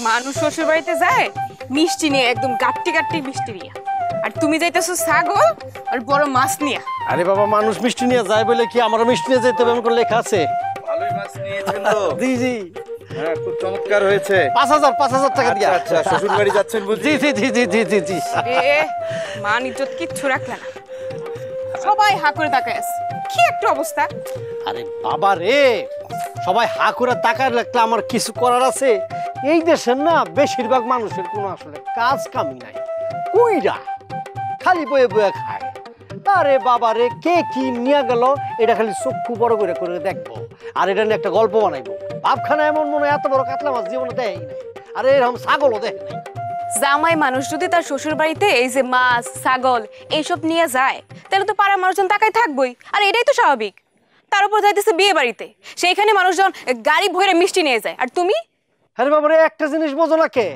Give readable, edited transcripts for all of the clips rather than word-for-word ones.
মানুষ শ্বশুর বাড়িতে যায় মিষ্টি নিয়ে, একদম গাট্টি গাট্টি মিষ্টি নিয়ে, আর তুমি যাইতেছো ছাগল আর বড় মাছ নিয়ে। আরে বাবা, মানুষ মিষ্টি নিয়ে যায় বলে কি আমারও মিষ্টি নিয়ে যেতে হবে এমন করে লেখা আছে? ভালোই মাছ নিয়েছেন তো? জি জি, হ্যাঁ, খুব চমৎকার হয়েছে। ৫,০০০ টাকা দিয়া। আচ্ছা, শ্বশুর বাড়ি যাচ্ছেন বুঝি? জি জি জি জি জি জি জি। এ মান ইজ্জত কিচ্ছু রাখলে না, সবাই হা করে তাকায় আছে। কি একটা অবস্থা! আরে বাবা রে, সবাই হা করে তাকায় রাখলে আমার কিছু করার আছে? এই দেশের না বেশিরভাগ মানুষের কোনো আসলে কাজ কামি নাই, কুইরা খালি বয়ে বয়ে খায়। আরে বাবা রে, কে কি নিয়ে গেল এটা খালি চক্ষু বড় করে করে দেখবো, আর এটা নিয়ে একটা গল্প বানাইবো। ভাবখানা এমন মনে হয় এত বড় কাতলা মাছ জীবনে দেয়ই নাই, আরে এরকম ছাগলও দেখে নাই। জামাই মানুষ যদি তার শ্বশুর বাড়িতে এই যে মাছ ছাগল এইসব নিয়ে যায়, তাহলে তো পাড়ার মানুষজন তাকাই থাকবোই, আর এটাই তো স্বাভাবিক। তার উপর যাইতেছে বিয়ে বাড়িতে, সেইখানে মানুষজন গাড়ি ভরে মিষ্টি নিয়ে যায়, আর তুমি? আরে বাবা রে, একটা জিনিস বোঝো না কে?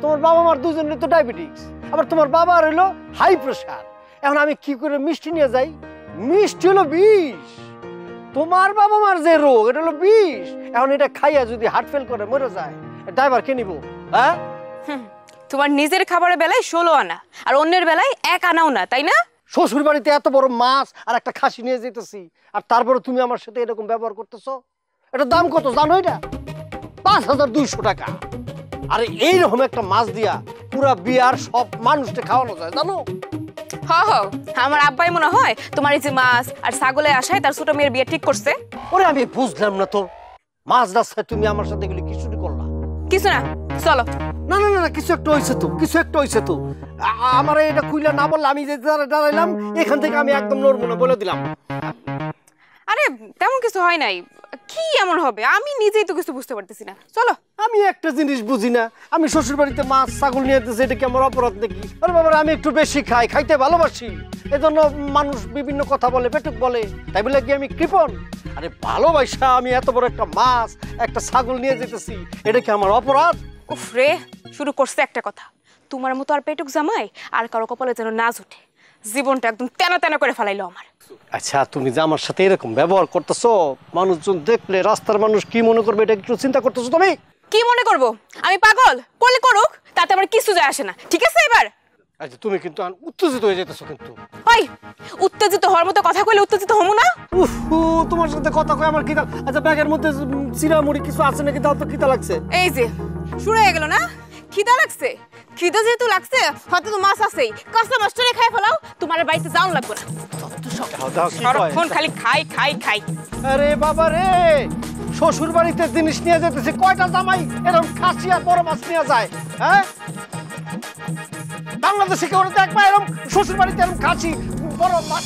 তোমার বাবা মার দুজনের তো ডায়াবেটিস, আবার তোমার বাবা হইলো হাই প্রেশার। এখন আমি কি করে মিষ্টি নিয়ে যাই? মিষ্টি হলো বিষ। তোমার বাবা মার যে রোগ এটা হলো বিষ। এখন এটা খাইয়া যদি হার্ট ফেল করে মরে যায়, ড্রাইভার কে নিব? হ্যাঁ, তোমার নিজের খাবারের বেলায় 16 আনা, আর অন্যের বেলায় 1 আনাও না, তাই না? শ্বশুর বাড়িতে এত বড় মাছ আর একটা খাসি নিয়ে যেতেছি, আর তারপরে তুমি আমার সাথে এরকম ব্যবহার করতেছো। এটার দাম কত জানো? এটা ৫,২০০ টাকা। আরে এইরকম একটা মাছ দিয়া পুরা বিয়ার সব মানুষকে খাওয়ানো যায় জানো? হ হ, আমার আব্বাই মনে হয় তোমার এই যে মাছ আর ছাগলের আশায় তার ছোট মেয়ের বিয়ে ঠিক করছে। ওরে আমি বুঝলাম না তো, মাছ রাস্তায় তুমি আমার সাথে এগুলি কি শুরু করলা? কিছু না, চলো। না না না, কিছু একটা হয়েছে তো, কিছু একটা হয়েছে তো। আমার এটা খুইলা না বললে আমি যে দাঁড়াইলাম এখান থেকে আমি একদম নড়বো না বলে দিলাম। আরে তেমন কিছু হয় নাই, কি এমন হবে? আমি নিজেই তো কিছু বুঝতে পারতেছি না, চলো। আমি একটা জিনিস বুঝি না, আমি শ্বশুর বাড়িতে মাছ ছাগল নিয়ে যেতেছি, এটা কি আমার অপরাধ নাকি? আরে বাবা, আমি একটু বেশি খাই, খাইতে ভালোবাসি, এজন্য মানুষ বিভিন্ন কথা বলে, পেটুক বলে, তাই বলে কি আমি কৃপণ? আরে ভালোবাসা আমি এত বড় একটা মাছ একটা ছাগল নিয়ে যেতেছি, এটা কি আমার অপরাধ? উফ রে, শুরু করছে একটা কথা। তোমার মতো আর পেটুক জামাই আর কারো কপালে যেন নাচ উঠে। জীবনটা একদম তেনা তেনা করে ফেলাইলো আমার। আচ্ছা, তুমি যে আমার সাথে এরকম ব্যবহার করতেছো, মানুষজন দেখলে রাস্তার মানুষ কি মনে করবে এটা একটু চিন্তা করতেছো তুমি? কি মনে করবো? আমি পাগল? করলে করুক, তাতে আমার কিছু যায় আসে না, ঠিক আছে? এবার আচ্ছা, তুমি কিন্তু উত্তেজিত হয়ে যেতেছো কিন্তু। ওই উত্তেজিত হওয়ার মতো কথা কইলে উত্তেজিত হমু না? উফু, তোমার সাথে কথা কই আমার কিতা। আচ্ছা, ব্যাগের মধ্যে চিরা মুড়ি কিছু আছে নাকি? দাও তো, কিতা লাগছে? এই যে শুরু হয়ে গেল না, খিদা লাগছে। খিদা যেহেতু লাগছে, হয়তো তো মাছ আছেই, কাঁচা মাছটারে খাই ফেলাও, তোমার বাড়িতে যাওন লাগবে না। সারাক্ষণ খালি খাই খাই খাই। আরে বাবা রে, শ্বশুর বাড়িতে জিনিস নিয়ে যেতেছে, কয়টা জামাই এরকম খাসি আর বড় মাছ নিয়ে যায়? হ্যাঁ, বাংলাদেশে কেউ দেখবা এরকম শ্বশুর বাড়িতে এরকম খাসি বড় মাছ?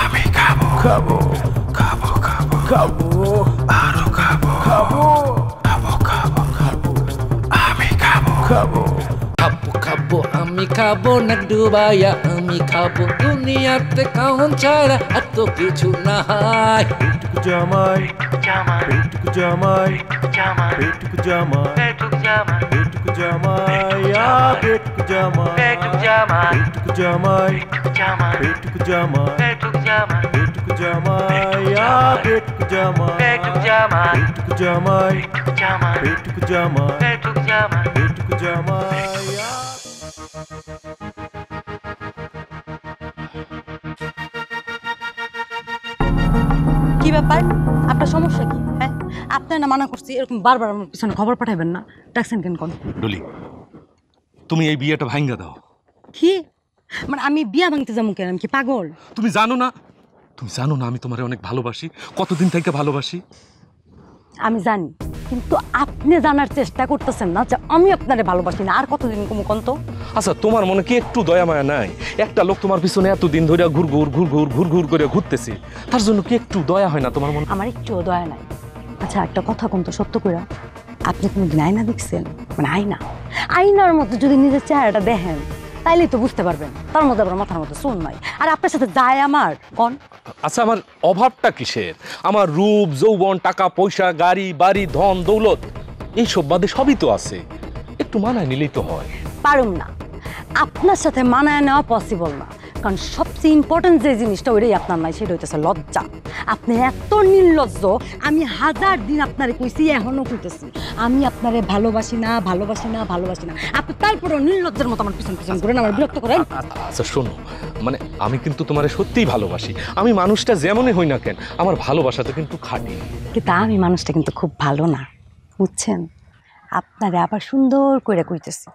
আমি খাবো খাবো খাবো খাবো খাবো আরো খাবো খাবো খাবো খাবো খাবো আমি খাবো খাবো খাবো খাবো আমি খাবো না ডুবাইয়া আমি খাবো দুনিয়াতে কাউন ছাড়া এত কিছু নাই পেটুকু জামাই পেটুকু জামাই পেটুকু জামাই পেটুকু জামাই পেটুকু জামাই পেটুকু জামাই পেটুকু জামাই পেটুকু জামাই পেটুকু জামাই পেটুকু জামাই পেটুকু জামাই পেটুকু জামাই। কি ব্যাপার? আপনার সমস্যা কি? হ্যাঁ, আপনার না মানা করছি এরকম বারবার আমার পিছনে খবর পাঠাবেন না, ডাকছেন কেন? কোন ডলি, তুমি এই বিয়েটা ভাঙ্গা দাও। কি মানে আমি বিয়া ভাঙতে যাবো কেন? আমি কি পাগল? তুমি জানো না আমি তোমারে অনেক ভালোবাসি, কতদিন থেকে ভালোবাসি। আমি জানি, কিন্তু আপনি জানার চেষ্টা করতেছেন না যে আমি আপনারে ভালোবাসি না। আর কতদিন কমতো? আচ্ছা, তোমার মনে কি একটু দয়া মায়া নাই? একটা লোক তোমার পিছনে এতদিন ধরে ঘুর করে ঘুরতেছে, তার জন্য কি একটু দয়া হয় না তোমার মনে? আমার একটুও দয়া নাই। আচ্ছা, একটা কথা কোন তো সত্য করে, আপনি কোনোদিন আয়না দেখছেন? মানে আয়নার মধ্যে যদি নিজের চেহারাটা দেখেন তাইলেই তো বুঝতে পারবেন তার মধ্যে আবার মাথার মধ্যে চুল নাই। আর আপনার সাথে যায় আমার কোন? আচ্ছা, আমার অভাবটা কিসের? আমার রূপ যৌবন, টাকা পয়সা, গাড়ি বাড়ি, ধন দৌলত, এইসব বাদে সবই তো আছে। একটু মানায় নিলেই তো হয়। পারুম না, আপনার সাথে মানায় নেওয়া পসিবল না। কারণ সবচেয়ে ইম্পর্টেন্ট যে জিনিসটা ওইটাই আপনার নাই, সেটা হইতেছে লজ্জা। আপনি এত নির্লজ্জ, আমি 1000 দিন আপনারে কইছি, এখনো কইতেছি আমি আপনারে ভালোবাসি না ভালোবাসি না ভালোবাসি না। আপনি তারপরেও নির্লজ্জের মতো আমার পিছন পিছন করেন, আমার বিরক্ত করেন। আচ্ছা শোনো, মানে আমি কিন্তু তোমারে সত্যিই ভালোবাসি। আমি মানুষটা যেমনই হই না কেন, আমার ভালোবাসাটা কিন্তু খাঁটি। কিন্তু আমি মানুষটা কিন্তু খুব ভালো না, বুঝছেন? আপনারে আবার সুন্দর করে কইতেছি,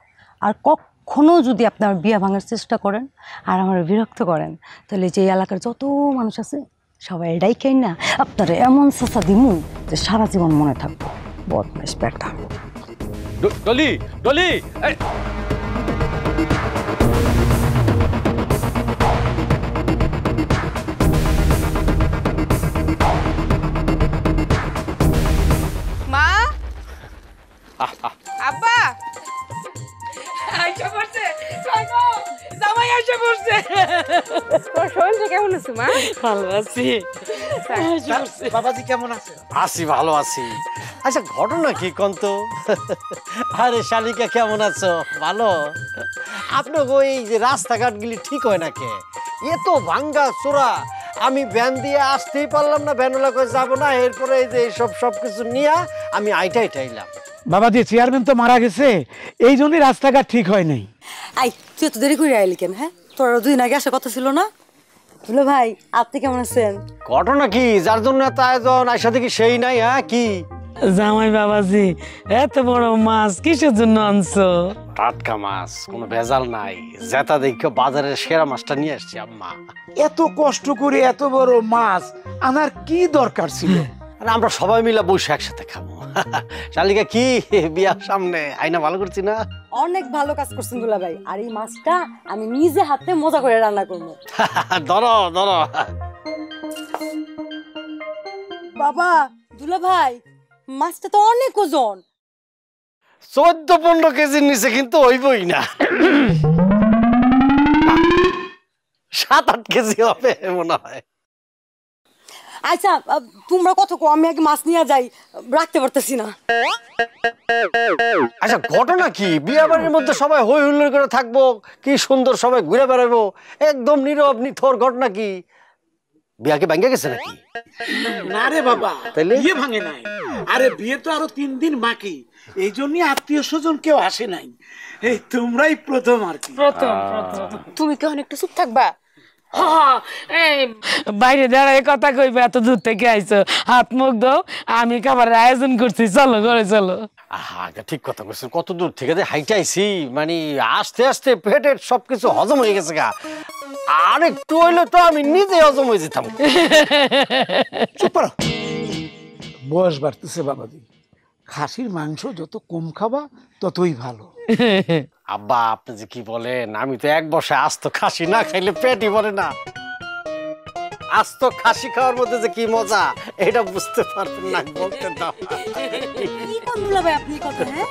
আর কখনো যদি আপনার বিয়া ভাঙার চেষ্টা করেন আর আমার বিরক্ত করেন, তাহলে যে এলাকার যত মানুষ আছে সবাই এটাই কেন না আপনারা এমন চেষ্টা দিমু যে সারা জীবন মনে থাকবো। বদমাইশ বেটা। ডলি ডলি, মা, আব্বা আইসা পড়ছে, জামাই আইসা পড়ছে। তোর শরীরটা কেমন আছে মা? ভালো আছি। বাবাজি কেমন আছে? আছি, ভালো আছি। আচ্ছা ঘটনা কি কন্ত? আরে শালিকা কেমন আছো? ভালো? আপনার ওই যে রাস্তাঘাটগুলি ঠিক হয় না কে? এ তো ভাঙ্গা চোরা, আমি ভ্যান দিয়ে আসতেই পারলাম না, ভ্যানওয়ালা করে যাবো না, এরপরে এই যে সবকিছু নিয়ে আমি আইটাইলাম। বাবাজি চেয়ারম্যান তো মারা গেছে, এই জন্যই রাস্তাঘাট ঠিক হয় নাই। আই তুই এত দেরি করে আইলি কেন? হ্যাঁ, তোর 2 দিন আগে আসার কথা ছিল না? দুলা ভাই আপনি কেমন আছেন? ঘটনা কি, যার জন্য এত আয়োজন, আইসা দেখি সেই নাই। হ্যাঁ কি জামাই বাবাজি, এত বড় মাছ কিসের জন্য আনছো? টাটকা মাছ, কোনো ভেজাল নাই। জেতা দেখো বাজারের সেরা মাছটা নিয়ে আসছি আম্মা। এত কষ্ট করে এত বড় মাছ আনার কি দরকার ছিল? আর আমরা সবাই মিলে বসে একসাথে খাবো। শালিকা কি বিয়ার সামনে আইনা ভালো করছি না? অনেক ভালো কাজ করছেন দুলা ভাই, আর এই মাছটা আমি নিজে হাতে মজা করে রান্না করবো। ধরো ধরো। বাবা দুলা ভাই, মাছটা তো অনেক ওজন। 14-15 কেজির নিচে কিন্তু হইবই না। 7-8 কেজি হবে মনে হয়। আচ্ছা তোমরা কত কো, আমি আগে মাছ নিয়ে যাই, রাখতে পারতেছি না। আচ্ছা ঘটনা কি, বিয়ে বাড়ির মধ্যে সবাই হই হুল্লোড় করে থাকবো, কি সুন্দর সবাই ঘুরে বেড়াবো, একদম নীরব নিথর। ঘটনা কি, বিয়াকে ভাঙ্গে গেছে নাকি? না রে বাবা, তাইলে? বিয়ে ভাঙে নাই। আরে বিয়ে তো আরো 3 দিন বাকি, এই জন্য আত্মীয় স্বজন কেউ আসে নাই। এই তোমরাই প্রথম আর কি। তুমি কি অনেকটা চুপ থাকবা? বাইরে দাঁড়ায় কথা কইবে, এত দূর থেকে আইছো, হাত মুখ দাও, আমি খাবারের আয়োজন করছি, চলো ঘরে চলো। আহা, ঠিক কথা বলছেন। কত দূর থেকে যে হাইটে আইছি, মানে আস্তে আস্তে পেটের সবকিছু হজম হয়ে গেছে গা। আর একটু হইলে তো আমি নিজে হজম হয়ে যেতাম। চুপ করো। বয়স বাড়তেছে বাবাজি, খাসির মাংস যত কম খাবা ততই ভালো। আব্বা আপনি যে কি বলেন, আমি তো এক বসে আস্ত খাসি না খাইলে পেটই ভরে না। আস্ত খাসি খাওয়ার মধ্যে যে কি মজা, এটা বুঝতে পারবেন না, বলতে দাও। কি কোন দুলা ভাই আপনি কথা? হ্যাঁ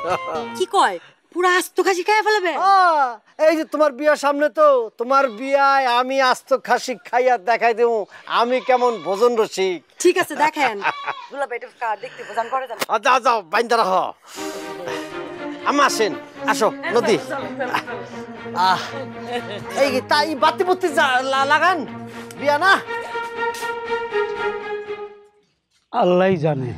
কি কয়, পুরো আস্ত খাসি খাইয়া ফেলবে? এই যে তোমার বিয়ার সামনে, তো তোমার বিয়ায় আমি আস্ত খাসি খাইয়া দেখাই দেবো আমি কেমন ভোজন রসিক। ঠিক আছে দেখেন। দুলা ভাই এটা দেখতে বোঝান করে যান। যাও যাও, বাইন্দা রাখো। আম্মা আসেন, আসো নদী। এই তাই বাতি বুতি লাগান, বিয়া না। আল্লাহ জানে,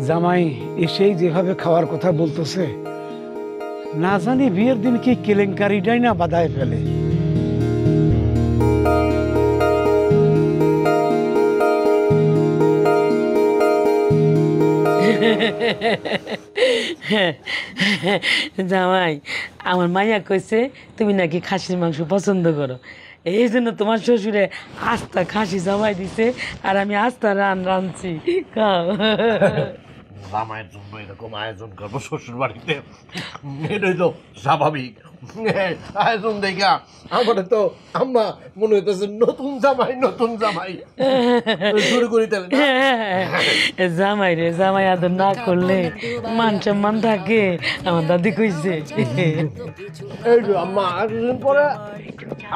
জামাই এসেই যেভাবে খাওয়ার কথা বলতেছে, না জানি বিয়ের দিন কি কেলেঙ্কারিটাই না বাধায় ফেলে। জামাই, আমার মাইয়া কইছে তুমি নাকি খাসির মাংস পছন্দ করো, এই জন্য তোমার শ্বশুরে আস্তা খাসি জমাই দিছে, আর আমি আস্তা রাঁধছি, খাও। জামাইয়ের জন্য এরকম আয়োজন করবো শ্বশুর বাড়িতে, এটাই তো স্বাভাবিক আয়োজন। দেখা আমার তো আম্মা মনে হইতেছে নতুন জামাই নতুন জামাই শুরু করিতে হবে। জামাই রে, জামাই আদর না করলে মান সম্মান থাকে, আমার দাদি কইছে। এই যে আম্মা এতদিন পরে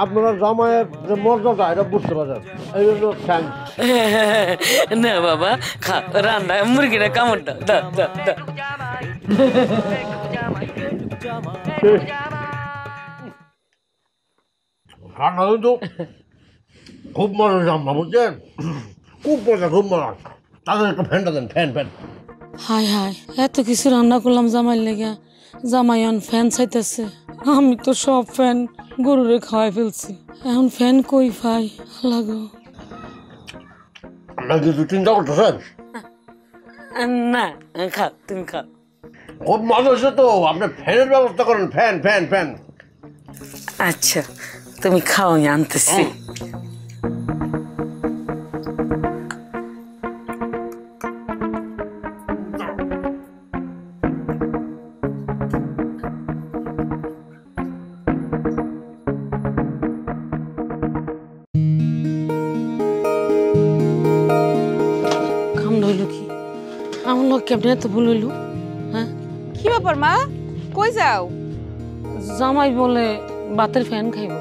আপনারা জামাইয়ের যে মর্যাদা এটা বুঝতে পারছেন, এই জন্য থ্যাংকস। না বাবা, খা, রান্না মুরগিটা কামড়টা দা দা দা। রান্না কিন্তু খুব মজা জাম্মা বুঝছেন, খুব মজা, খুব মজা। তাদের একটা ফ্যানটা দেন, ফ্যান ফ্যান। হাই হাই, এত কিছু রান্না করলাম জামাইয়ের লেগে, জামাই এখন ফ্যান চাইতেছে। আমি তো সব ফ্যান গরুরে খাওয়াই ফেলছি, এখন ফ্যান কই পাই লাগো। আপনার কিছু চিন্তা করতেছেন? না, খাও, তুমি খাও। খুব মজা হচ্ছে তো, আপনি ফ্যানের ব্যবস্থা করেন, ফ্যান ফ্যান ফ্যান। আচ্ছা তুমি খাও, আমি আনতেছি। আমার লোক কেমন এত ভুল হইল? হ্যাঁ, কি ব্যাপার মা, কই যাও? জামাই বলে বাতের ফ্যান খাইব।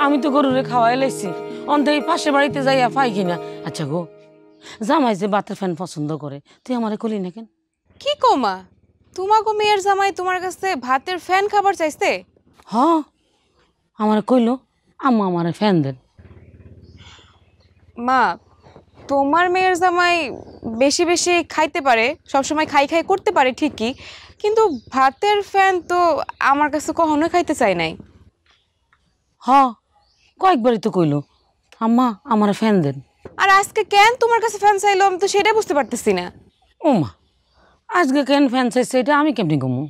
আমি তো গরুরে খাওয়াই লাইছি, অন্তে এই পাশে বাড়িতে যাইয়া পাই কিনা। আচ্ছা গো, জামাই যে বাতের ফ্যান পছন্দ করে, তুই আমারে কলি না কেন? কি কও মা, তোমাকে মেয়ের জামাই তোমার কাছে ভাতের ফ্যান খাবার চাইছে? হ, আমারে কইলো আম্মা আমারে ফ্যান দেন। মা, তোমার মেয়ের জামাই বেশি বেশি খাইতে পারে, সবসময় খাই খাই করতে পারে ঠিকই, কিন্তু ভাতের ফ্যান তো আমার কাছে কখনোই খাইতে চাই নাই। হ, কয়েকবারই তো কইলো আম্মা আমারে ফ্যান দেন। আর আজকে কেন তোমার কাছে ফ্যান চাইলো আমি তো সেটাই বুঝতে পারতেছি না। ও মা, আজকে কেন ফ্যান চাইছে এটা আমি কেমনি কমু?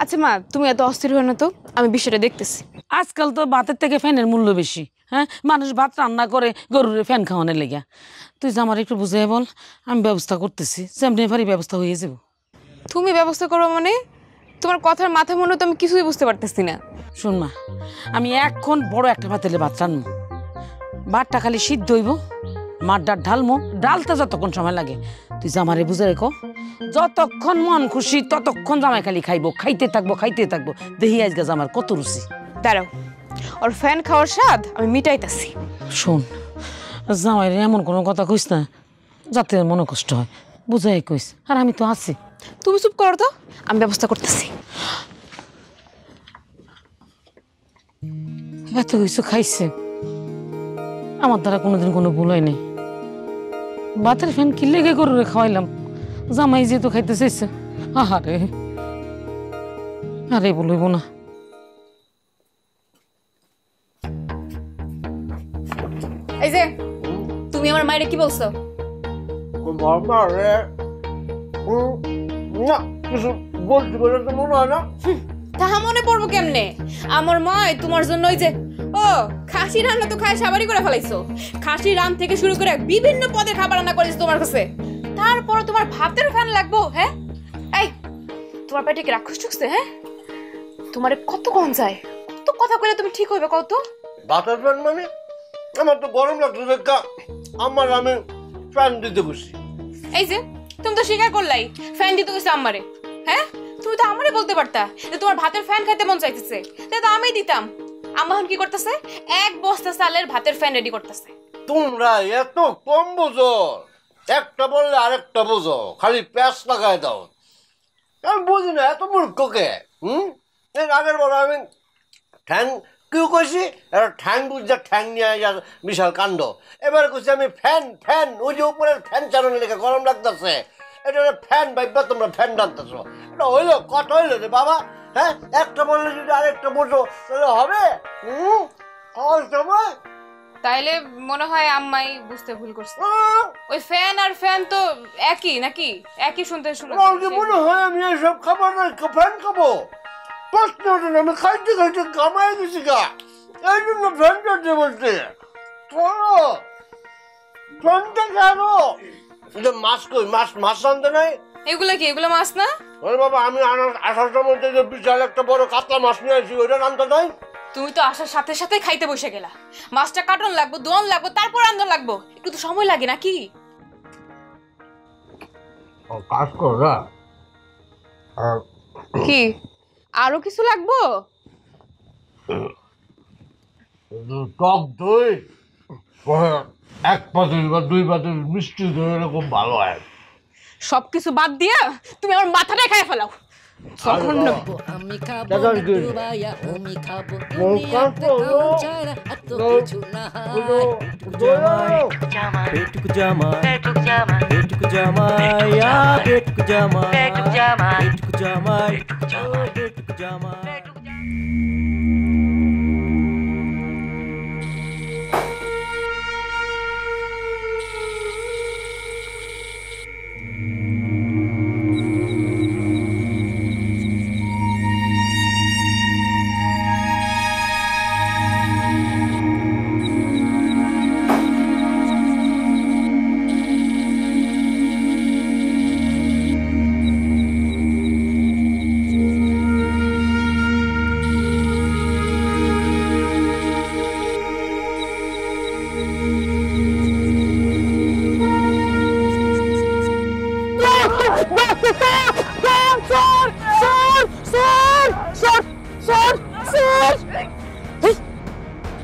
আচ্ছা মা, তুমি এত অস্থির হও না তো, আমি বিষয়টা দেখতেছি। আজকাল তো ভাতের থেকে ফ্যানের মূল্য বেশি। হ্যাঁ, মানুষ ভাত রান্না করে গরুরে ফ্যান খাওয়ানোর লেগে। তুই যে আমার একটু বুঝে বল, আমি ব্যবস্থা করতেছি, যেমনি ভারী ব্যবস্থা হয়ে যাব। তুমি ব্যবস্থা করো মানে? তোমার কথার মাথা মনে তো আমি কিছুই বুঝতে পারতেছি না। শোন মা, আমি এখন বড় একটা পাতিলে ভাত রান্নবো। ভাতটা খালি সিদ্ধ হইব, মার ডাল ঢালমো, ডালতে যতক্ষণ সময় লাগে তুই জামারে বুঝে রেখো। যতক্ষণ মন খুশি ততক্ষণ জামাই খালি খাইবো, খাইতে থাকবো খাইতে থাকবো। দেখি আজকে জামার কত রুচি। দাঁড়াও, ওর ফ্যান খাওয়ার স্বাদ আমি মিটাইতাছি। শোন, জামাইরে এমন কোনো কথা কইস না যাতে মনে কষ্ট হয়, বুঝাই কইস। আর আমি তো আছি। তুমি চুপ করো তো, আমি ব্যবস্থা করতেছি। এত কিছু খাইছে, আমার দ্বারা কোনোদিন কোনো ভুল হয় নাই। ভাতের ফ্যান কি লেগে গরুরে খাওয়াইলাম, জামাই যেহেতু খাইতে চাইছে। আহারে, আরে বলইব না। এই যে তুমি আমার মায়ের কি বলছো? বাবা রে, না কিছু বলতে বলে তো মনে হয় না। তাহা মনে পড়বো কেমনে? আমার মায় তোমার জন্য ওই যে খাসি রান্না তো খায় সাবারি করে ফেলাইছো। খাসি রান থেকে শুরু করে বিভিন্ন পদের খাবার রান্না করেছে তোমার কাছে, তারপর তোমার ভাতের ফ্যান লাগবো? হ্যাঁ, এই তোমার পেটে কি রাক্ষস ঢুকছে? হ্যাঁ, তোমার কত কোন যায়, কত কথা কইলে তুমি ঠিক হইবে কত? ভাতের ফ্যান মানে? আমার তো গরম লাগছে দেখা আমার, আমি ফ্যান দিতে বসি। এই যে তুমি তো স্বীকার করলাই ফ্যান দিতে গেছে আমারে। হ্যাঁ, তুমি তো আমারে বলতে পারতা যে তোমার ভাতের ফ্যান খাইতে মন চাইতেছে, তাই তো আমি দিতাম। আম্মা এখন কি করতেছে? এক বস্তা চালের ভাতের ফ্যান রেডি করতেছে। তোমরা এত কম বোঝো, একটা বললে আরেকটা বোঝো, খালি প্যাঁচ লাগাই দাও। আমি বুঝি না এত মূর্খকে। এর আগের বড় আমি ঠ্যাং কেউ কইছি, একটা ঠ্যাং বুঝছে, ঠ্যাং নিয়ে বিশাল কাণ্ড। এবার কইছি আমি ফ্যান, ফ্যান ওই যে উপরের ফ্যান চালানো লেগে গরম লাগতেছে, এটা ফ্যান ভাইবা তোমরা ফ্যান ডাকতেছো। এটা হইলো কথা হইলো রে বাবা? হ্যাঁ, একটা বললে যদি আরেকটা বোঝো তাহলে হবে? খাওয়ার সময় তাইলে মনে হয় আম্মাই বুঝতে ভুল করছে। ওই ফ্যান আর ফ্যান তো একই নাকি? একই শুনতে শুরু মনে হয় আমি এসব খাবার না, ফ্যান খাবো। প্রশ্ন ওঠে না, আমি খাইতে খাইতে কামাই গেছি গা, এই জন্য ফ্যান কাটতে বলছে। ফ্যানটা খাবো। মাছ কই, মাছ মাছ আনতে নাই? এগুলা কি? এগুলো মাছ না? ওরে বাবা, আমি আসার সময় থেকে বিশাল একটা বড় কাতলা মাছ নিয়ে আসি, ওইটা আনতে নাই? তুমি তো আসার সাথে সাথে খাইতে বসে গেলা। মাছটা কাটন লাগবো, দোয়ান লাগবো, তারপর রান্ধন লাগবো, একটু তো সময় লাগে নাকি? কাজ কর না কি আরো কিছু লাগবো? টক দই, এক পাতিল বা দুই পাতিল মিষ্টি দই, এরকম ভালো হয়। সবকিছু বাদ দিয়া তুমি আমার মাথাটাই খাই ফেলাও। আমি খাবো, আমি খাবো, কিছু নাই পেটুক জামাই পেটুক জামাই পেটুক জামাই পেটুক জামাই পেটুক জামাই পেটুক জামাই পেটুক জামাই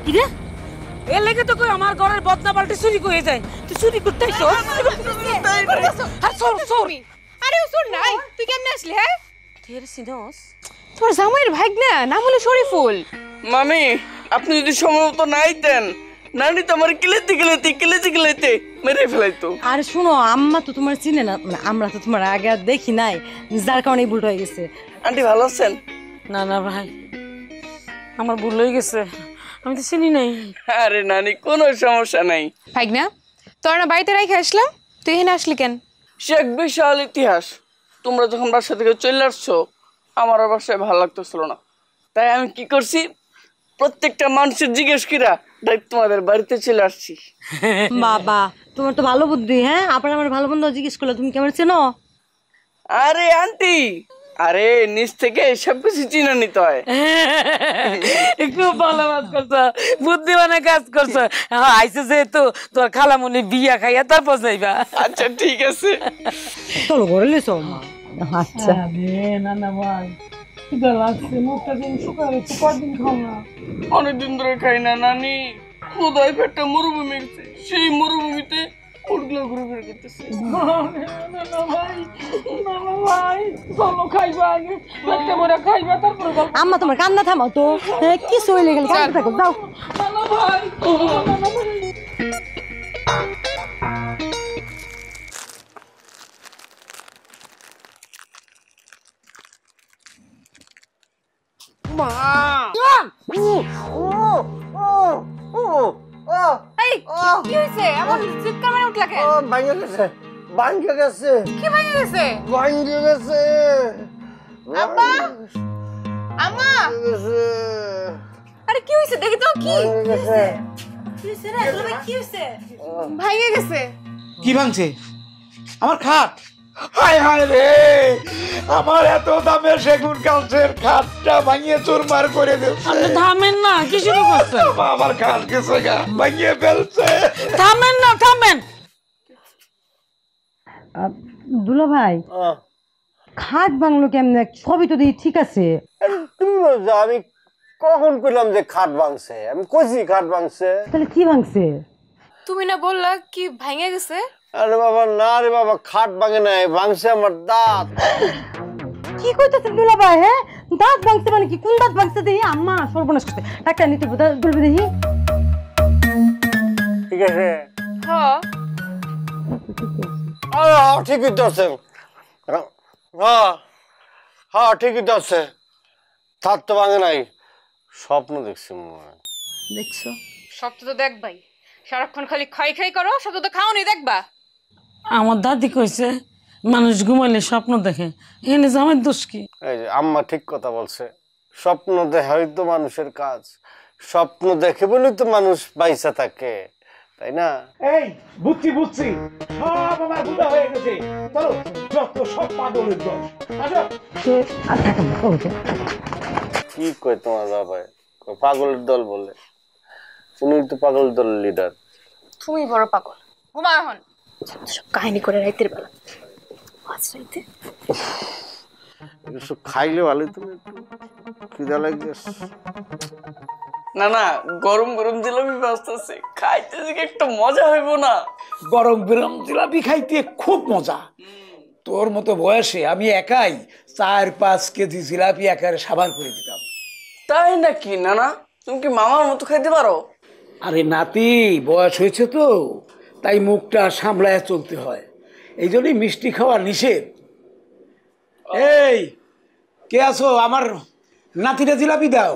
কিরে এর লেগে তো কই আমার ঘরের বদনা পাল্টে চুরি করে যায় তুই চুরি করতে আইছো আর সর সর আরে ও শোন নাই তুই কেমনে আসলি হ্যাঁ তের সিনস তোর জামাইয়ের ভাগ্না নাম হলো শরীফুল। মামি আপনি যদি সময় মতো নাই দেন নানি তো আমার কিলেতে মেরে ফেলাইতো। আর শুনো আম্মা তো তোমার চিনে না, মানে আমরা তো তোমার আগে আর দেখি নাই, যার কারণে ভুল হয়ে গেছে। আন্টি ভালো আছেন? না না ভাই আমার ভুল হয়ে গেছে, আমি তো চিনি নাই। আরে নানি কোনো সমস্যা নাই। ভাগ্না তোর না বাড়িতে রাইখে আসলাম, তুই এখানে আসলি কেন? সে এক বিশাল ইতিহাস। তোমরা যখন বাসা থেকে চলে আসছো আমার আর বাসায় ভালো লাগতেছিল না, তাই আমি কি করছি প্রত্যেকটা মানুষের জিজ্ঞেস কিরা ডাইরেক্ট তোমাদের বাড়িতে চলে আসছি। বাবা তোমার তো ভালো বুদ্ধি। হ্যাঁ আপনার আমার ভালো বন্ধু জিজ্ঞেস করলো তুমি কেমন চেনো? আরে আন্টি আরে নিচ থেকে সব কিছু চিনে নিতে হয়। খুব ভালো কাজ করছো, বুদ্ধিমানের কাজ করছো। আইসে যেহেতু তোর খালামুনি বিয়া খাইয়া তারপর যাইবা। আচ্ছা ঠিক আছে চলো ঘরে লেছো। আচ্ছা না না ভাই খিদা লাগছে, মুখটা দিন শুকায় একটু কদিন খাও না। অনেকদিন ধরে খাই না নানি, খুদায় পেটটা মরুভূমি গেছে, সেই মরুভূমিতে উঠগুলো ঘুরে ঘুরে করতেছে। আম্মা তোমার কান্না থামাও তো, কি সইলে গেলে কান্না থাকো দাও। এই কি হইছে? এমন চিৎকার মেরে উঠলা কেন? ভাঙে গেছে ভাঙে গেছে কি ভেঙে গেছে? ভাঙে গেছে আব্বা আম্মা আরে কি হইছে দেখি তো কি হইছে? কি হইছে রে? তোর কি হইছে? ভেঙে গেছে। কি ভাঙছে? আমার খাট। হায় হায় রে, আমার এত দামের সেগুন কাঠের খাটটা ভাঙিয়ে চুরমার করে দিয়েছে। আপনি থামেন না, কি শুরু করছেন? আমার খাট গেছে গা, ভাঙিয়ে ফেলছে। থামেন না থামেন। দুলা ভাই খাট ভাঙলো কেমনে? সবই তো দেখি ঠিক আছে। তুমি বলছো আমি কখন কইলাম যে খাট ভাঙছে? আমি কইছি খাট ভাঙছে। তাহলে কি ভাঙছে? তুমি না বললা কি ভেঙে গেছে? আরে বাবা না রে বাবা, খাট ভাঙে নাই, ভাঙছে আমার দাঁত। কি কইতেছেন দুলা ভাই? হ্যাঁ দাঁত ভাঙছে মানে কি? কোন দাঁত ভাঙছে দেখি? আম্মা সর্বনাশ করছে, ডাক্তার নিতে বলবে দেখি। ঠিক আছে হ্যাঁ ঠিকই তো আছে। হ্যাঁ হ্যাঁ ঠিকই তো আছে, দাঁত তো ভাঙে নাই। স্বপ্ন দেখছি মনে হয়। দেখছো? স্বপ্ন তো দেখবাই, সারাক্ষণ খালি খাই খাই করো, স্বপ্ন তো খাওনি দেখবা। আমার দাদি কইছে মানুষ ঘুমাইলে স্বপ্ন দেখে, এনে জামাইয়ের দোষ কি? এই যে আম্মা ঠিক কথা বলছে, স্বপ্ন দেখাই তো মানুষের কাজ, স্বপ্ন দেখে বলেই তো মানুষ বাইসা থাকে, তাই না? এই বুঝছি বুঝছি, সব আমার বুঝা হয়ে গেছে। চলো যত সব পাগলের দোষ। আসো। কি কয় তোমার বাবা? পাগলের দল বলে? উনি তো পাগলের দলের লিডার। তুমি বড় পাগল। ঘুমা এখন, সব কাহিনী করে রাইতের বেলা। আজ রাইতে এসব খাইলে ভালো, তুমি খিদা লাগছে। না না গরম গরম জিলাপি বাজতেছে, খাইতে যে একটা মজা হইব না। গরম গরম জিলাপি খাইতে খুব মজা। তোর মতো বয়সে আমি একাই 4-5 কেজি জিলাপি একারে সাবার করে দিতাম। তাই নাকি? না না তুমি কি মামার মতো খাইতে পারো? আরে নাতি, বয়স হয়েছে তো, তাই মুখটা সামলায় চলতে হয়। এই জন্যই মিষ্টি খাওয়া নিষেধ। এই কে আছো? আমার নাতিটা জিলাপি দাও।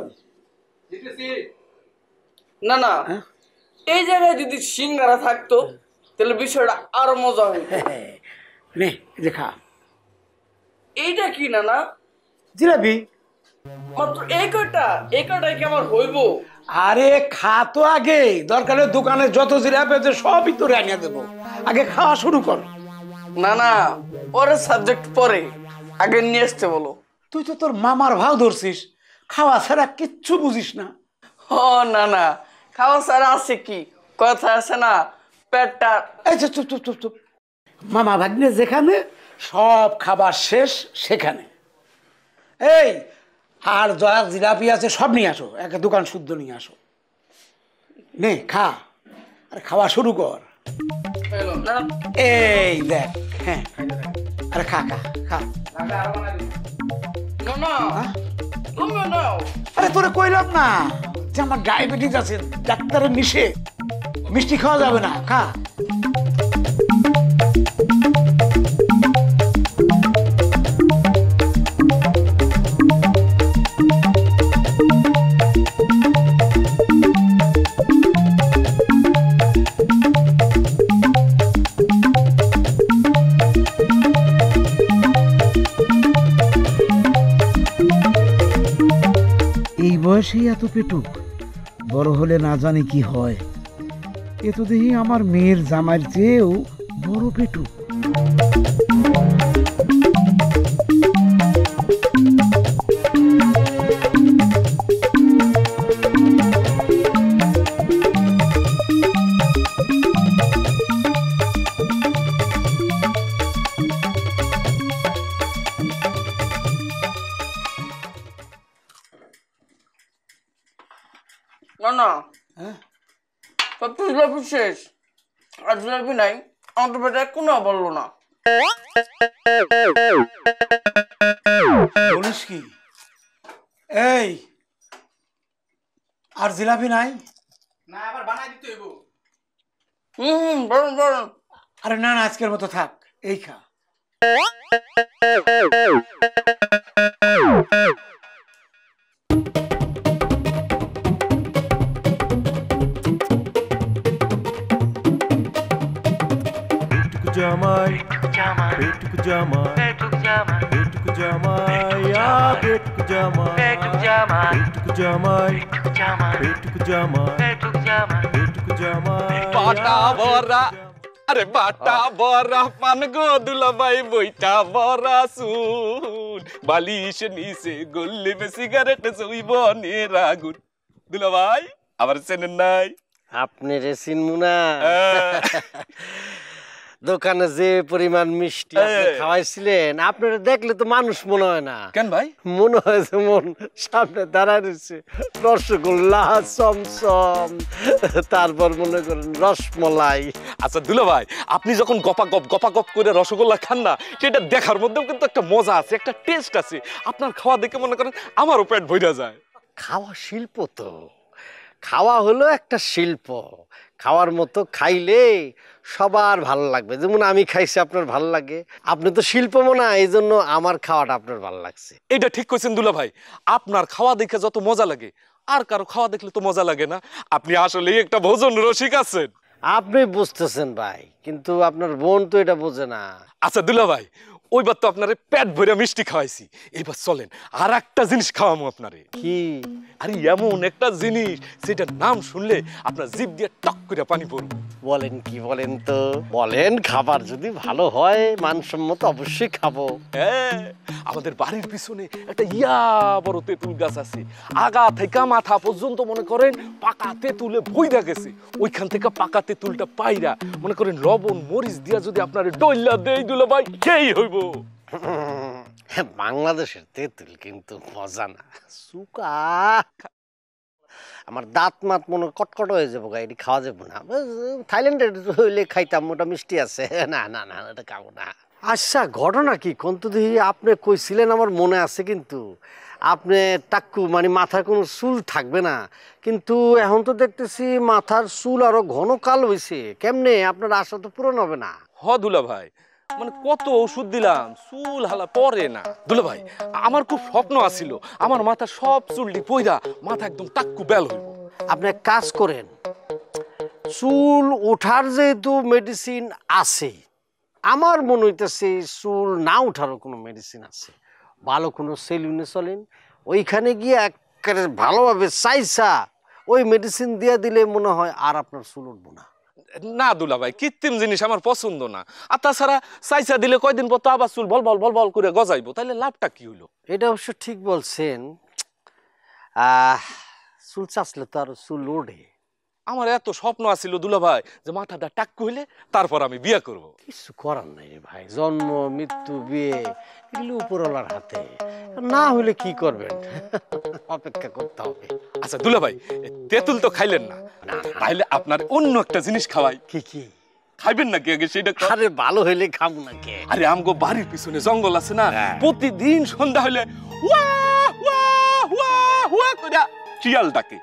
না না, এই জায়গায় যদি সিঙ্গারা থাকতো তাহলে বিষয়টা আরো মজা হতো। নে যে খা। এইটা কি না না? জিলাপি। মাত্র এই কয়টাই কি আমার হইব? আরে খা তো আগে, দরকার হলে দোকানে যত জিলাপি আছে সবই তোরে আনিয়ে দেবো, আগে খাওয়া শুরু কর। না না, পরে সাবজেক্ট পরে, আগে নিয়ে আসতে বলো। তুই তো তোর মামার ভাও ধরছিস, খাওয়া ছাড়া কিচ্ছু বুঝিস না। ও না না, খাওয়া ছাড়া আছে কি? কথা আছে না, পেটটা। এই চুপ চুপ চুপ চুপ চুপ। মামা ভাগ্নে যেখানে, সব খাবার শেষ সেখানে। এই আর যা জিলাপি আছে সব নিয়ে আসো, একটা দোকান শুদ্ধ নিয়ে আসো। নে খা, আর খাওয়া শুরু কর। এই দেখ, হ্যাঁ, আরে খা খা খা। আরে তোরে কইলাম না যে আমার ডায়াবেটিস আছে, ডাক্তারের নিষেধ, মিষ্টি খাওয়া যাবে না, খা। এই বয়সেই এত পেটুক, বড় হলে না জানি কি হয়। এ তো দেখি আমার মেয়ের জামাইয়ের চেয়েও বড় পেটুক। না না, সব তো জিলাপি শেষ, আর জিলাপি নাই। আমার তো পেটে কোনো বললো না। বলিস কি? এই আর জিলাপি নাই? না, আবার বানাই দিতে হইব। বলুন বলুন। আরে না না, আজকের মতো থাক, এই খা। জামাই পেটুক জামাই পেটুক জামাই পেটুক জামাই পেটুক জামাই পেটুক জামাই পেটুক জামাই বাটা ভরা, আরে বাটা ভরা পান গো দুলাভাই, বইটা ভরা সুন, বালিশ নিচে গল্লি মে সিগারেট জৈবনের আগুন। দুলাভাই আবার চেনেন নাই? আপনি রে চিনমু না? দোকানে যে পরিমাণ মিষ্টি আপনি খাওয়াইছিলেন, আপনারা দেখলে তো মানুষ মনে হয় না। কেন ভাই? মনে হয় যেমন সামনে দাঁড়ায় রয়েছে রসগোল্লা, চমচম, তারপর মনে করেন রসমলাই। আচ্ছা দুলাভাই, আপনি যখন গপাগপ করে রসগোল্লা খান না, সেটা দেখার মধ্যেও কিন্তু একটা মজা আছে, একটা টেস্ট আছে। আপনার খাওয়া দেখে মনে করেন আমারও পেট ভরে যায়। খাওয়া শিল্প তো, খাওয়া হলো একটা শিল্প। খাওয়ার মতো খাইলে সবার ভালো লাগবে। যেমন আমি খাইছি, আপনার ভালো লাগে। আপনি তো শিল্প মনে, এই জন্য আমার খাওয়াটা আপনার ভালো লাগছে। এটা ঠিক কইছেন দুলাভাই, আপনার খাওয়া দেখে যত মজা লাগে, আর কারো খাওয়া দেখলে তো মজা লাগে না। আপনি আসলেই একটা ভোজন রসিক আছেন। আপনি বুঝতেছেন ভাই, কিন্তু আপনার বোন তো এটা বোঝে না। আচ্ছা দুলাভাই, ওইবার তো আপনারে পেট ভরে মিষ্টি খাওয়াইছি, এবার চলেন আর একটা জিনিস খাওয়ামো আপনারে। কি? আরে এমন একটা জিনিস যেটার নাম শুনলে আপনার জিভ দিয়ে টক করে পানি পড়বে। বলেন কি? বলেন তো, বলেন। খাবার যদি ভালো হয়, মানসম্মত, অবশ্যই খাবো। হ্যাঁ, আমাদের বাড়ির পিছনে একটা বড় তেঁতুল গাছ আছে, আগা থেকে মাথা পর্যন্ত মনে করেন পাকা তেঁতুলে বইরা গেছে। ওইখান থেকে পাকা তেঁতুলটা পাইরা মনে করেন লবণ মরিচ দিয়া যদি আপনার ডইলা দেই দুলাভাই, খেই হইব। বাংলাদেশের তেঁতুল কিন্তু মজা না, সুকা। আমার দাঁত মাত মনে কটকট হয়ে যাবো, এটি খাওয়া যাবো না। থাইল্যান্ডের হইলে খাইতাম, ওটা মিষ্টি আছে। না না না, এটা খাবো না। আচ্ছা, ঘটনা কি কোন তো দেখি? আপনি কইছিলেন, আমার মনে আছে, কিন্তু আপনি টাক্কু মানে মাথায় কোনো চুল থাকবে না, কিন্তু এখন তো দেখতেছি মাথার চুল আরো ঘন কালো হয়েছে। কেমনে আপনার আশা তো পূরণ হবে না। হ দুলা ভাই, মানে কত ওষুধ দিলাম চুল হালা পরে না। দুলা ভাই আমার খুব স্বপ্ন আছিল আমার মাথা সব চুলটি পইরা মাথা একদম টাক্কু বেল হইব। আপনি এক কাজ করেন, চুল ওঠার যেহেতু মেডিসিন আছে, আমার মনে হইতেছে চুল না ওঠারও কোনো মেডিসিন আছে। ভালো কোনো সেলুনে চলেন, ওইখানে গিয়ে একেবারে ভালোভাবে চাইসা ওই মেডিসিন দিয়ে দিলে মনে হয় আর আপনার চুল উঠবো না। না দুলা ভাই, কৃত্রিম জিনিস আমার পছন্দ না। আর তাছাড়া চাইসা দিলে কয়দিন পর তো আবার চুল বল বল বল বল করে গজাইবো, তাইলে লাভটা কি হইলো? এটা অবশ্য ঠিক বলছেন। চুল চাচলে তো আর চুল ওঠে। আমার এত স্বপ্ন আছিল দুলা ভাই যে মাথাটা টাক্কু হইলে তারপর আমি বিয়ে করব। কিছু করার নাই রে ভাই, জন্ম মৃত্যু বিয়ে এগুলো উপরওয়ালার হাতে, না হলে কি করবেন, অপেক্ষা করতে হবে। আচ্ছা দুলা ভাই, তেঁতুল তো খাইলেন না, তাইলে আপনার অন্য একটা জিনিস খাওয়াই। কি কি খাইবেন নাকি আগে সেটা? আরে ভালো হইলে খাবো নাকি। আরে আমগো বাড়ির পিছনে জঙ্গল আছে না, প্রতিদিন সন্ধ্যা হইলে ওয়া ওয়া ওয়া ওয়া করে শিয়াল ডাকে।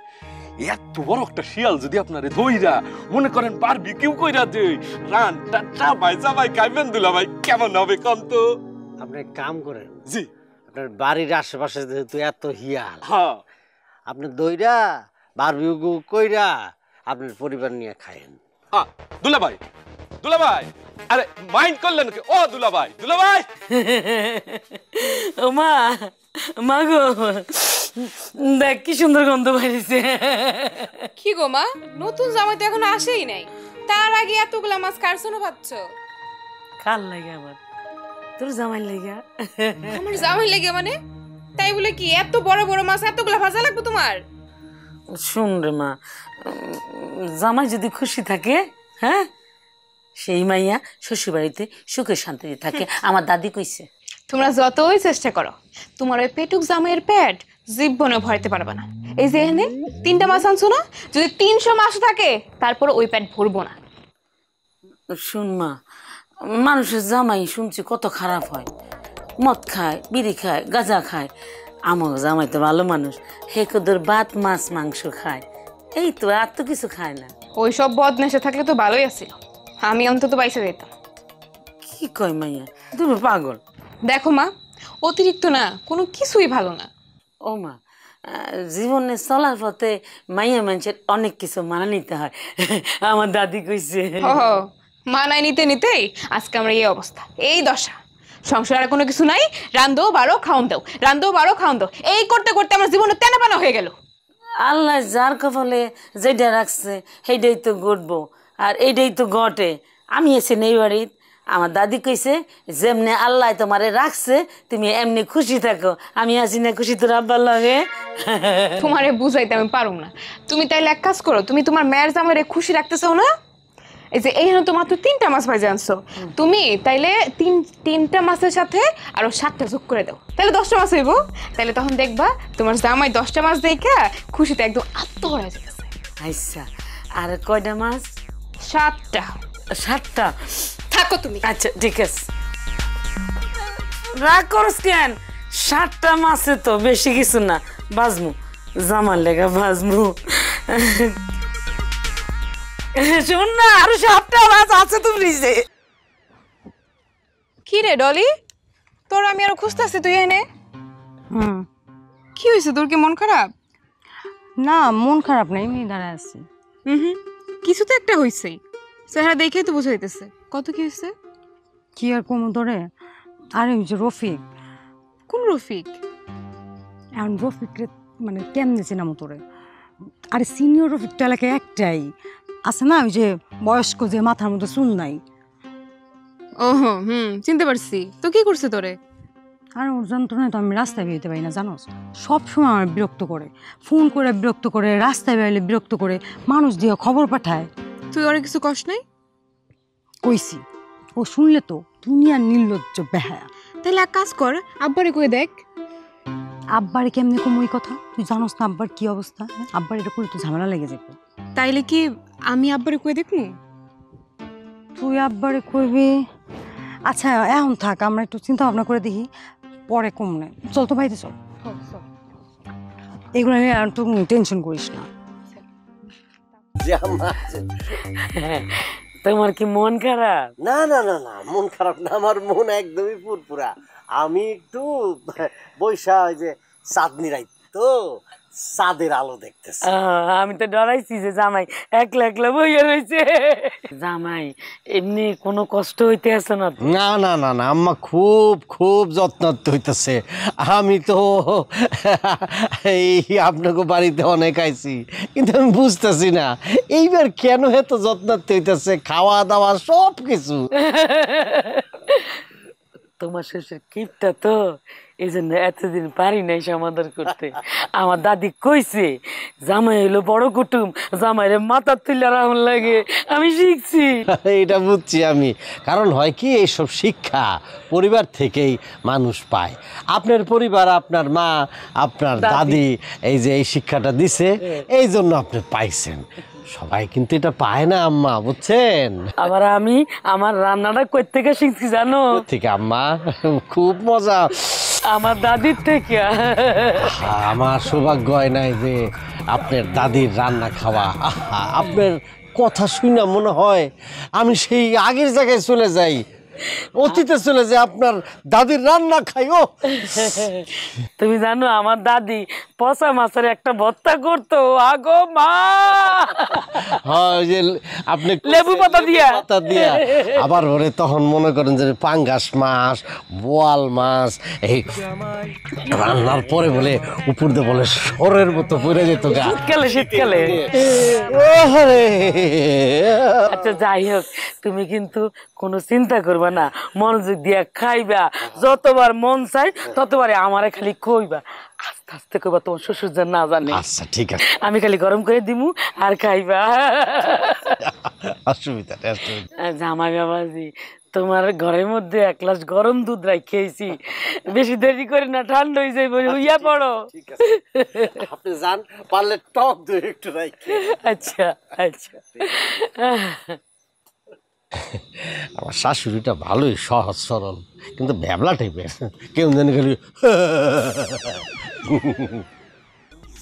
এত বড় একটা শিয়াল যদি আপনারে ধইরা মনে করেন বারবিকিউ কইরা দেই, রান টাটা ভাইজা ভাই খাইবেন দুলা ভাই, কেমন হবে কোন তো? আপনি এক কাম করেন, জি আপনার বাড়ির আশেপাশে যেহেতু এত হিয়াল, হ্যাঁ আপনি দইরা বারবিকিউ কইরা আপনার পরিবার নিয়ে খায়েন। দুলা ভাই, দুলা ভাই, আরে মাইন্ড করলেন কি? ও দুলা ভাই, দুলা ভাই ও মা, মা গো দেখ কি সুন্দর গন্ধ বাইরেছে। কি গো মা, নতুন জামাই তো এখনো আসেই নাই, তার আগে এতগুলা মাছ কার জন্য ভাবছো? কার লাগে আমার? তোর জামাই লাগা। আমার জামাই লাগে মানে? তাই বলে কি এত বড় বড় মাছ এতগুলা ভাজা লাগবে তোমার? শুন রে মা, জামাই যদি খুশি থাকে, হ্যাঁ, সেই মাইয়া শ্বশুর বাড়িতে সুখে শান্তিতে থাকে, আমার দাদি কইছে। তোমরা যতই চেষ্টা করো তোমার ওই পেটুক জামাইয়ের পেট জীবনে ভরাইতে পারবে না। এই যে এখানে 3টা মাছ আনছো না, যদি 300 মাছ থাকে তারপর ওই পেট ভরবো না। শুন মা, মানুষের জামাই শুনছি কত খারাপ হয়, মদ খায়, বিড়ি খায়, গাঁজা খায়। আমার জামাই তো ভালো মানুষ, হে কদর ভাত মাছ মাংস খায়, এই তো আর তো কিছু খায় না। ওই সব বদনেশে থাকলে তো ভালোই আছিল, আমি অন্তত বাইসে যেতাম। কি কয় মাইয়া, তুমি পাগল। দেখো মা, অতিরিক্ত না কোনো কিছুই ভালো না। ও মা, জীবনে চলার পথে মাইয়া মানুষের অনেক কিছু মানা নিতে হয়, আমার দাদি কইছে। মানায় নিতে নিতেই আজকে আমরা এই অবস্থা, এই দশা। সংসারে কোনো কিছু নাই, রান্ধো বারো খাওন দাও, রান্ধো বারো খাওন দাও, এই করতে করতে আমার জীবনে তেনাপানা হয়ে গেল। আল্লাহ যার কপালে যেটা রাখছে সেইটাই তো ঘটবো, আর এইটাই তো ঘটে। আমি এসে নেই বাড়ির, আমার দাদি কইছে যেমনি আল্লাহ তোমারে রাখছে তুমি এমনি খুশি থাকো। আমি আছি না খুশি তোর আব্বার লাগে। তোমারে বুঝাইতে আমি পারুম না। তুমি তাইলে এক কাজ করো, তুমি তোমার মেয়ের জামাইরে খুশি রাখতে চাও না? এই যে এইখানে তো মাত্র 3টা মাছ ভাজে আনছো, তুমি তাইলে 3টা মাছের সাথে আরো 7টা যোগ করে দাও, তাহলে 10টা মাছ হইব। তাহলে তখন দেখবা তোমার জামাই 10টা মাছ দেখা খুশিতে একদম আত্মহরা হয়ে গেছে। আচ্ছা, আর কয়টা মাছ? 7টা। 7টা? থাকো তুমি। আচ্ছা ঠিক আছে, রাগ করস কেন? 7টা মাছে তো বেশি কিছু না, বাজমু জামার লেগা বাজমু। শোন না, আরো 7টা মাছ আছে তো ফ্রিজে। কি রে ডলি, তোর আমি আরো খুঁজতেছি, তুই এনে। কি হয়েছে তোর? কি মন খারাপ? না, মন খারাপ না, এমনি দাঁড়ায় আছি। কিছু তো একটা হয়েছেই, চেহারা দেখেই তো বোঝা হইতেছে। কত কি হয়েছে? কি আর কমো তোরে? আরে ওই যে রফিক। কোন রফিক? এখন রফিক মানে কেমনে চিনামো তোরে? আরে সিনিয়র রফিকটা এলাকায় একটাই আছে না, ওই যে বয়স্ক, যে মাথার মধ্যে চুল নাই। ওহো, চিনতে পারছি। তো কি করছে তোরে? আর ওর যন্ত্রণায় তো আমি রাস্তায় বেরোতে পারি না, জানোস? সবসময় আমার বিরক্ত করে, ফোন করে বিরক্ত করে, রাস্তায় বেরোলে বিরক্ত করে, মানুষ দিয়ে খবর পাঠায়। তুই ওরে কিছু কষ্ট নাই? কইছি, ও শুনলে তো দুনিয়ার নির্লজ্জ বেহায়া। তাহলে এক কাজ কর, আব্বারে কই দেখ। আব্বারে কেমনে কম ওই কথা? তুই জানোস না আব্বার কি অবস্থা? আব্বার এটা করে তো ঝামেলা লেগে যাবে। তাইলে কি আমি আব্বারে কই দেখমু? তুই আব্বারে কইবি? আচ্ছা এখন থাক, আমরা একটু চিন্তা ভাবনা করে দেখি, পরে কমনে। চল তো বাইরে চল। এগুলো নিয়ে আর তুই টেনশন করিস না। জামাই তোমার কি মন খারাপ? না না না না, মন খারাপ না, আমার মন একদমই ফুরফুরা। আমি একটু বৈশা ওই যে চাঁদনি রাইত তো চাঁদের আলো দেখতেছি। আমি তো ডরাইছি যে জামাই একলা একলা বইয়া রয়েছে। জামাই এমনি কোনো কষ্ট হইতে আছে না? না না না না আম্মা, খুব খুব যত্নার্থ হইতেছে। আমি তো এই আপনাকে বাড়িতে অনেক আইছি, কিন্তু আমি বুঝতেছি না এইবার কেন এত যত্নার্থ হইতেছে, খাওয়া দাওয়া সব কিছু। তোমার শ্বশুর কিপটা তো, এই জন্য এতদিন পারি নাই সমাধান করতে। আমার দাদি কইছে জামাই হইলো বড় কুটুম, জামাইরে মাথার তুলে রাখুন লাগে, আমি শিখছি। এটা বুঝছি আমি, কারণ হয় কি এইসব শিক্ষা পরিবার থেকেই মানুষ পায়। আপনার পরিবার, আপনার মা, আপনার দাদি এই যে এই শিক্ষাটা দিছে, এই জন্য আপনি পাইছেন। সবাই কিন্তু এটা পায় না আম্মা, বুঝছেন? আবার আমি আমার রান্নাটা কই থেকে শিখছি জানো? ঠিক আম্মা, খুব মজা। আমার দাদির থেকে। আমার সৌভাগ্য হয় নাই যে আপনার দাদির রান্না খাওয়া। আপনার কথা শুনে মনে হয় আমি সেই আগের জায়গায় চলে যাই, অতীতে চলে যায়, আপনার দাদির রান্না খাইও। তুমি জানো আমার দাদি পচা মাছের একটা ভর্তা করতো, আগো মা। হ্যাঁ, ওই যে আপনি লেবু পাতা দিয়া আবার ওরে তখন মনে করেন যে পাঙ্গাস মাছ, বোয়াল মাছ এই রান্নার পরে বলে উপর দিয়ে বলে সরের মতো পড়ে যেত গা। শীতকালে শীতকালে। আচ্ছা যাই হোক, তুমি কিন্তু কোনো চিন্তা করবা না, মনোযোগ দিয়া খাইবা, যতবার মন চাই ততবারে আমারে খালি কইবা, আস্তে আস্তে কইবা, তোমার শ্বশুর যেন না জানে। আচ্ছা ঠিক আছে, আমি খালি গরম করে দিমু আর খাইবা। অসুবিধা নেই। জামাই বাবাজি, তোমার ঘরের মধ্যে এক গ্লাস গরম দুধ রাখিয়েছি, বেশি দেরি করে না, ঠান্ডা হয়ে যাইব, হইয়া পড়ো। আপনি যান, পারলে টক দই একটু রাখি। আচ্ছা আচ্ছা। আমার শাশুড়িটা ভালোই সহজ সরল, কিন্তু ভ্যাবলা টাইপের, কেউ জানি খালি।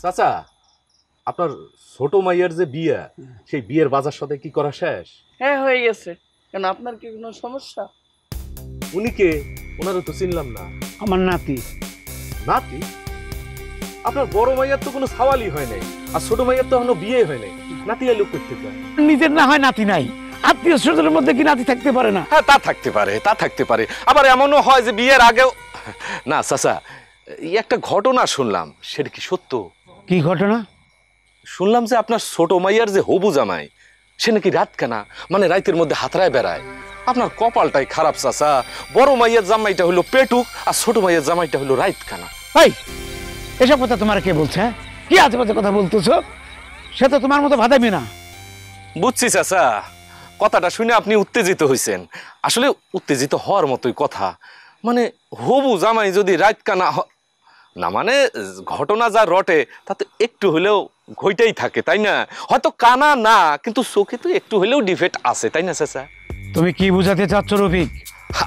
চাচা, আপনার ছোট মাইয়ার যে বিয়ে, সেই বিয়ের বাজার সাথে কি করা শেষ? হ্যাঁ হয়ে গেছে। কেন, আপনার কি কোনো সমস্যা? উনি কে? ওনারও তো চিনলাম না। আমার নাতি। নাতি? আপনার বড় মাইয়ার তো কোনো সওয়ালই হয় নাই, আর ছোট মাইয়ার তো এখনো বিয়ে হয় নাই, নাতি এলো কোত্থেকে? নিজের না হয় নাতি নাই, আত্মীয় স্বজনের মধ্যে কি নাতি থাকতে পারে না? হ্যাঁ, তা থাকতে পারে, তা থাকতে পারে। আবার এমনও হয় যে বিয়ের আগেও। না চাচা, এই একটা ঘটনা শুনলাম, সেটা কি সত্য? কি ঘটনা? শুনলাম যে আপনার ছোট মাইয়ার যে হবু জামাই, সে নাকি রাত কানা, মানে রাতের মধ্যে হাতরায় বেড়ায়। আপনার কপালটাই খারাপ চাচা, বড় মাইয়ার জামাইটা হলো পেটুক, আর ছোট মাইয়ার জামাইটা হলো রাত কানা। ভাই, এসব কথা তোমার কে বলছে? কি আজে বাজে কথা বলতেছো? সে তো তোমার মতো ভাদামি না। বুঝছি চাচা, কথাটা শুনে আপনি উত্তেজিত হয়েছেন। আসলে উত্তেজিত হওয়ার মতোই কথা। মানে হবু জামাই যদি রাত কানা না, মানে ঘটনা যা রটে তাতে একটু হলেও ঘইটাই থাকে, তাই না? হয়তো কানা না, কিন্তু চোখে তো একটু হলেও ডিফেক্ট আছে, তাই না চাচা? তুমি কি বুঝাতে চাচ্ছ রফিক?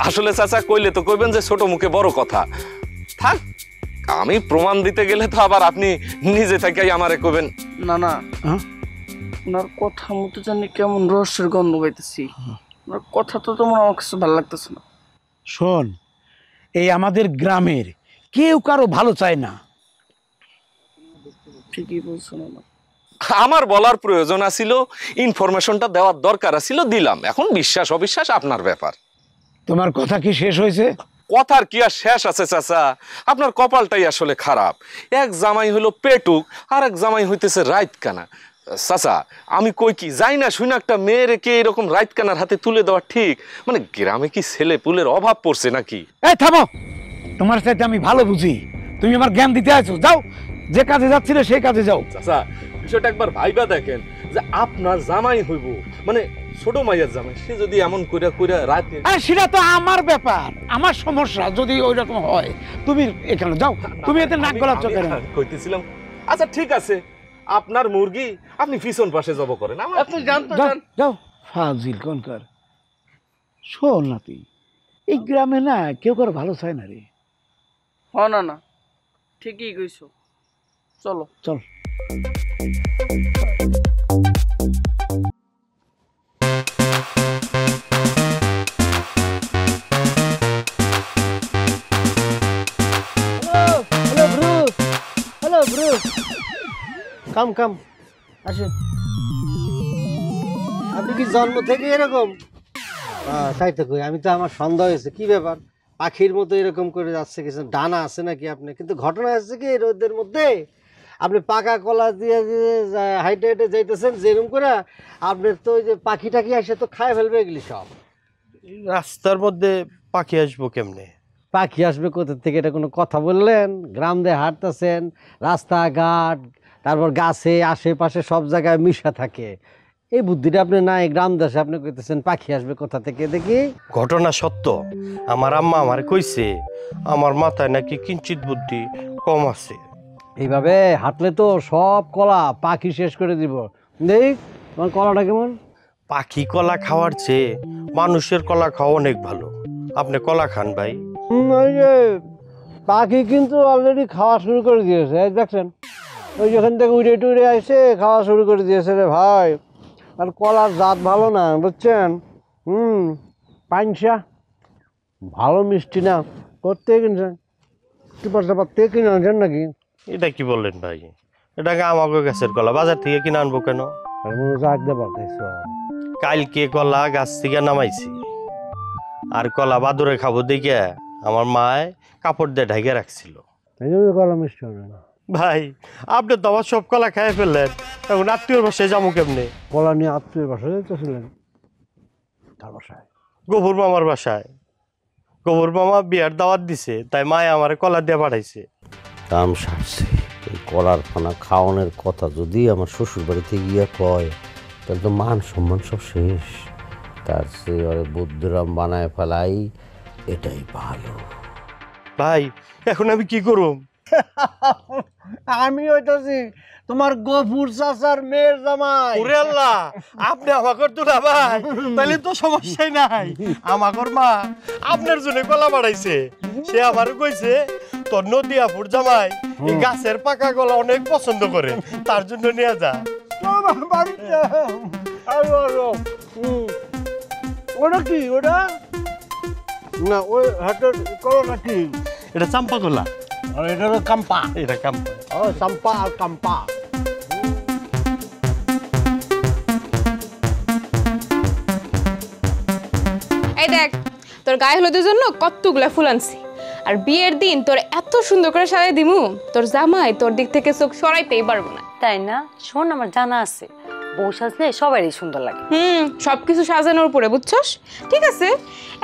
আসলে চাচা কইলে তো কইবেন যে ছোট মুখে বড় কথা। থাক, আমি প্রমাণ দিতে গেলে তো আবার আপনি নিজে থেকেই আমারে কইবেন। না না, ওনার কথা মতো জানি কেমন রহস্যের গন্ধ পাইতেছি। ওনার কথা তো তোমার আমার কাছে ভালো লাগতেছে না। শোন, এই আমাদের গ্রামের কেউ কারো ভালো চায় না। ঠিকই বলছো না। আমার বলার প্রয়োজন আছিল, ইনফরমেশনটা দেওয়ার দরকার আছিল, দিলাম। এখন বিশ্বাস অবিশ্বাস আপনার ব্যাপার। তোমার কথা কি শেষ হয়েছে? কথার কি আর শেষ আছে চাচা? আপনার কপালটাই আসলে খারাপ। এক জামাই হলো পেটুক, আর এক জামাই হইতেছে রাত কানা। চাচা, আমি কই কি যাই না শুনে একটা মেয়ের কে এরকম রাত কানার হাতে তুলে দেওয়া ঠিক? মানে গ্রামে কি ছেলে পুলের অভাব পড়ছে নাকি? এই থামো, তোমার সাথে আমি ভালো বুঝি, তুমি আমার জ্ঞান দিতে আছো। যাও, যে কাজে যাচ্ছিলে সেই কাজে যাও। চাচা, বিষয়টা একবার ভাইবা দেখেন যে আপনার জামাই হইব, মানে ছোট মাইয়ার জামাই, সে যদি এমন কইরা কইরা রাতে। আরে সেটা তো আমার ব্যাপার, আমার সমস্যা যদি ওই রকম হয়। তুমি এখানে যাও, তুমি এতে নাক গলাচ্ছ কেন? কইতেছিলাম, আচ্ছা ঠিক আছে, আপনার মুরগি আপনি পিছন পাশে জব করেন, আপনি জানতো যাও যাও, ফাজিল কোনকার। শোন নাতি, এই গ্রামে না কেউ কারো ভালো চায় না রে। হ না না, ঠিকই কইছো। চলো চল। হ্যালো ব্রু, হ্যালো ব্রু, কাম কাম, আসেন। আপনি কি জন্ম থেকে এরকম? তাই তো কই, আমি তো আমার সন্দেহ হয়েছে কি ব্যাপার, পাখির মতো এরকম করে যাচ্ছে, কিছু ডানা আছে নাকি আপনি? কিন্তু ঘটনা হচ্ছে কি, রোদের মধ্যে আপনি পাকা কলা দিয়ে হাইটে হাইটে যাইতেছেন যেরকম করে, আপনার তো ওই যে পাখি টাকি আসে তো খায় ফেলবে এগুলি সব। রাস্তার মধ্যে পাখি আসবো কেমনে? পাখি আসবে কোথা থেকে, এটা কোনো কথা বললেন? গ্রাম দিয়ে হাঁটতেছেন, রাস্তাঘাট, তারপর গাছে আশেপাশে সব জায়গায় মিশা থাকে, এই বুদ্ধিটা আপনি নাই। গ্রাম দেশে আপনি কইতেছেন পাখি আসবে কোথা থেকে? দেখি ঘটনা সত্য, আমার আম্মা আমারে কইছে আমার মাথায় নাকি কিঞ্চিত বুদ্ধি কম আছে। এইভাবে হাঁটলে তো সব কলা পাখি শেষ করে দিব। দেখ তোমার কলাটা কেমন? পাখি কলা খাওয়ার চেয়ে মানুষের কলা খাওয়া অনেক ভালো। আপনি কলা খান ভাই? ওই যে পাখি কিন্তু অলরেডি খাওয়া শুরু করে দিয়েছে, এই দেখছেন, ওই যেখান থেকে উড়ে টুড়ে আসে খাওয়া শুরু করে দিয়েছে রে ভাই। আর কলার জাত ভালো না, বুঝছেন? পাইনসা ভালো মিষ্টি না, করতে কিনছেন কি পয়সা পাতে কিনে আনছেন নাকি? এটা কি বললেন ভাই? এটা আমাকে গাছের কলা, বাজার থেকে কিনে আনবো কেন? কালকে কলা গাছ থেকে নামাইছি, আর কলা বাদুরে খাবো দেখে আমার মায় কাপড় দিয়ে ঢাকে রাখছিল। কলা মিষ্টি হবে না ভাই, আপনি তো আমার সব কলা খাই ফেললেন, এখন আত্মীয়র বাসায় যাবো কেমনে? কলা নিয়ে আত্মীয়র বাসায় যেতেছিলেন? তার বাসায়? গফুর মামার বাসায়। গফুর মামা বিয়ার দাওয়াত দিছে, তাই মায় আমার কলা দিয়ে পাঠাইছে। কাম সারছে, এই কলার খানা খাওয়ানোর কথা যদি আমার শ্বশুর বাড়িতে গিয়া কয়, তাহলে তো মান সম্মান সব শেষ। তার চেয়ে ওরে বুদ্ধরাম বানায় ফেলাই এটাই ভালো। ভাই, এখন আমি কি করব? আমি হইতাছি তোমার গফুর চাচার মেয়ের জামাই। ওরে আল্লাহ, আপনি আমাকে তো না ভাই, তাহলে তো সমস্যাই নাই। আমাকে মা আপনার জন্য কলা বাড়াইছে, সে আমারও কইছে তোর নদিয়াপুর জামাই এই গাছের পাকা কলা অনেক পছন্দ করে, তার জন্য নিয়ে যা। ওটা কি? ওটা না, ওই হাটের কলাটা কি? এটা চাম্পা কলা। আর এটা হলো কাম্পা। এটা কাম্পা। ও চাম্পা আর কাম্পা। এই দেখ, তোর গায়ে হলুদের জন্য কতগুলা ফুল আনছি, আর বিয়ের দিন তোর এত সুন্দর করে সাজাই দিমু, তোর জামাই তোর দিক থেকে চোখ সরাইতেই পারবো না। তাই না? শোন, আমার জানা আছে বউ সাজলে সবারই সুন্দর লাগে। সবকিছু সাজানোর উপরে, বুঝছস? ঠিক আছে,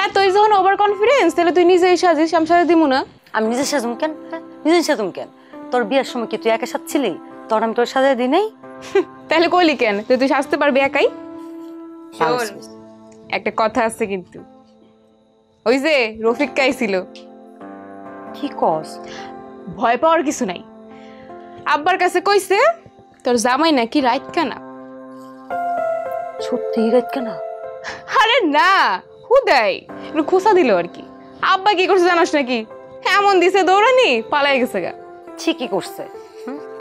এতই যখন ওভার কনফিডেন্স, তাহলে তুই নিজেই সাজিস, আমি সাজা দিমু না। আমি নিজে সাজুম কেন? নিজে সাজুম কেন? তোর বিয়ের সময় কি তুই একা সাজছিলি? তোর আমি তোর সাজাই দিই নাই? তাহলে কইলি কেন তুই সাজতে পারবি একাই? শোন, একটা কথা আছে কিন্তু, ওই যে রফিক কাইছিল। কি কস? ভয় পাওয়ার কিছু নাই। আব্বার কাছে কইছে তোর জামাই নাকি রাইত কানা। সত্যি রাইত কানা? আরে না, হুদাই একটু খোসা দিল আর কি। আব্বা কি করছে জানাস নাকি? এমন দিছে দৌড়ানি, পালাই গেছে গা। ঠিকই করছে,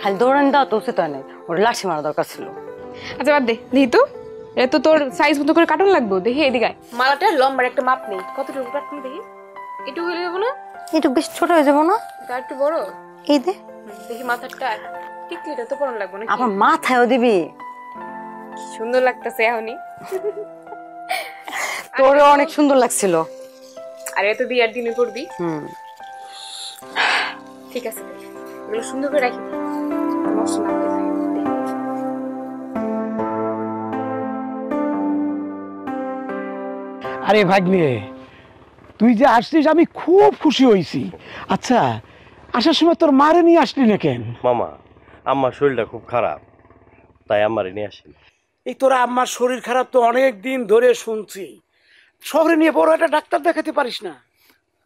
খালি দৌড়ানি দেওয়া তো উচিত হয় নাই, ওর লাঠি মারা দরকার ছিল। আচ্ছা বাদ দে, দেখি তো, এটা তো তোর সাইজ মতো করে কাটন লাগবে। দেখি এদিকে মালাটার লম্বার একটা মাপ নেই, কতটুকু কাটবি দেখি। একটু হয়ে যাবো না? একটু বেশ ছোট হয়ে যাবো না? তার একটু বড় এই দে দেখি। মাথাটা টিকলিটা তো পরন লাগবে না? আমার মাথায়ও দিবি? সুন্দর লাগতেছে এখনই। তোরও অনেক সুন্দর লাগছিল। আরে তো বিয়ার দিনে করবি। ঠিক আছে, এগুলো সুন্দর করে রাখি, নষ্ট না হয়ে যায়। আরে ভাগ্নে, তুই যে আসছিস আমি খুব খুশি হয়েছি। আচ্ছা, আসার সময় তোর মারে নিয়ে আসলি না কেন? মামা, আমার শরীরটা খুব খারাপ, তাই আমারে নিয়ে আসেন। এই তোর আম্মার শরীর খারাপ তো অনেক দিন ধরে শুনছি, শহরে নিয়ে বড় একটা ডাক্তার দেখাতে পারিস না?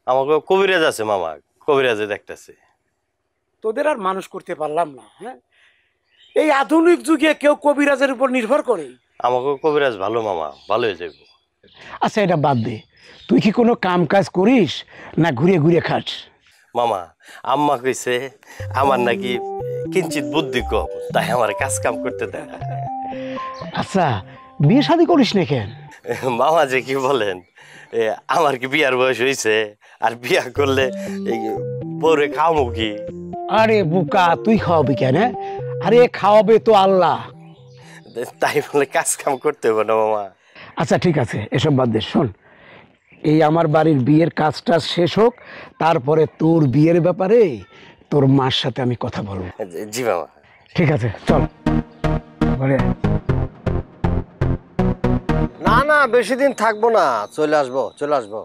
আমাকে কবিরাজ আছে মামা, কবিরাজে দেখতেছে। তোদের আর মানুষ করতে পারলাম না। হ্যাঁ, এই আধুনিক যুগে কেউ কবিরাজের উপর নির্ভর করে? আমাকে কবিরাজ ভালো মামা, ভালো হয়ে যাবে। আচ্ছা, এটা বাদ দে, তুই কি কোনো কাম কাজ করিস না ঘুরে ঘুরে খাস? মামা আম্মা কইছে আমার নাকি কিঞ্চিত বুদ্ধি কম, তাই আমার কাজ কাম করতে দেয়। আচ্ছা বিয়ে শাদী করিস না কেন? মামা যে কি বলেন, আমার কি বিয়ার বয়স হয়েছে? আর বিয়া করলে পরে খাওয়াবো কি? আরে বোকা, তুই খাওয়াবি কেন? আরে খাওয়াবে তো আল্লাহ। তাই বলে কাজ কাম করতে হবে না মামা? আচ্ছা ঠিক আছে, এসব বাদ দে। শোন, এই আমার বাড়ির বিয়ের কাজটা শেষ হোক, তারপরে তোর বিয়ের ব্যাপারে তোর মার সাথে আমি কথা বলবো। জি মামা। ঠিক আছে চল ঘরে। না না, বেশি দিন থাকবো না, চলে আসবো চলে আসবো।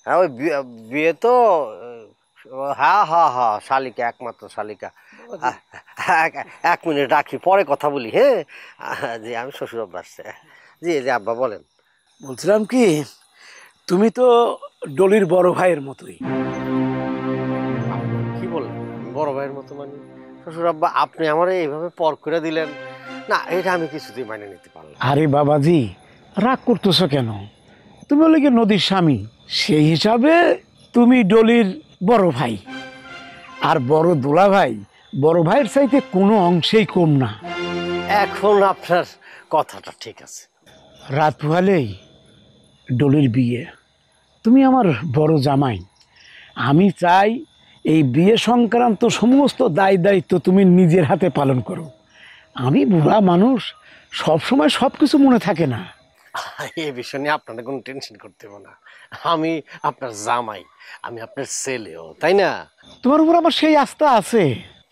হ্যাঁ ওই বিয়ে তো, হ্যাঁ হ্যাঁ হ্যাঁ, শালিকা, একমাত্র শালিকা। এক মিনিট রাখি, পরে কথা বলি। হ্যাঁ জি, আমি শ্বশুর আব্বা আসছে। জি জি আব্বা বলেন। বলছিলাম কি, তুমি তো ডলির বড় ভাইয়ের মতোই। কি বলেন বড় ভাইয়ের মতো? মানে শ্বশুর আব্বা আপনি আমার এইভাবে পর করে দিলেন, না এটা আমি কিছুতেই মানে নিতে পারলাম। আরে বাবাজি, রাগ করতেছো কেন? তুমি বলে কি নদীর স্বামী, সেই হিসাবে তুমি ডলির বড় ভাই। আর বড় দোলা ভাই বড় ভাইয়ের চাইতে কোনো অংশেই কম না। এখন আপনার কথাটা ঠিক আছে। রাত পোহালেই ডলির বিয়ে, তুমি আমার বড় জামাই। আমি চাই এই বিয়ে সংক্রান্ত সমস্ত দায় দায়িত্ব তুমি নিজের হাতে পালন করো। আমি বুড়া মানুষ, সবসময় সব কিছু মনে থাকে না। এই বিষয় নিয়ে আপনারা কোনো টেনশন করতে হবে না। আমি আপনার জামাই, আমি আপনার ছেলেও, তাই না? তোমার উপর আমার সেই আস্থা আছে।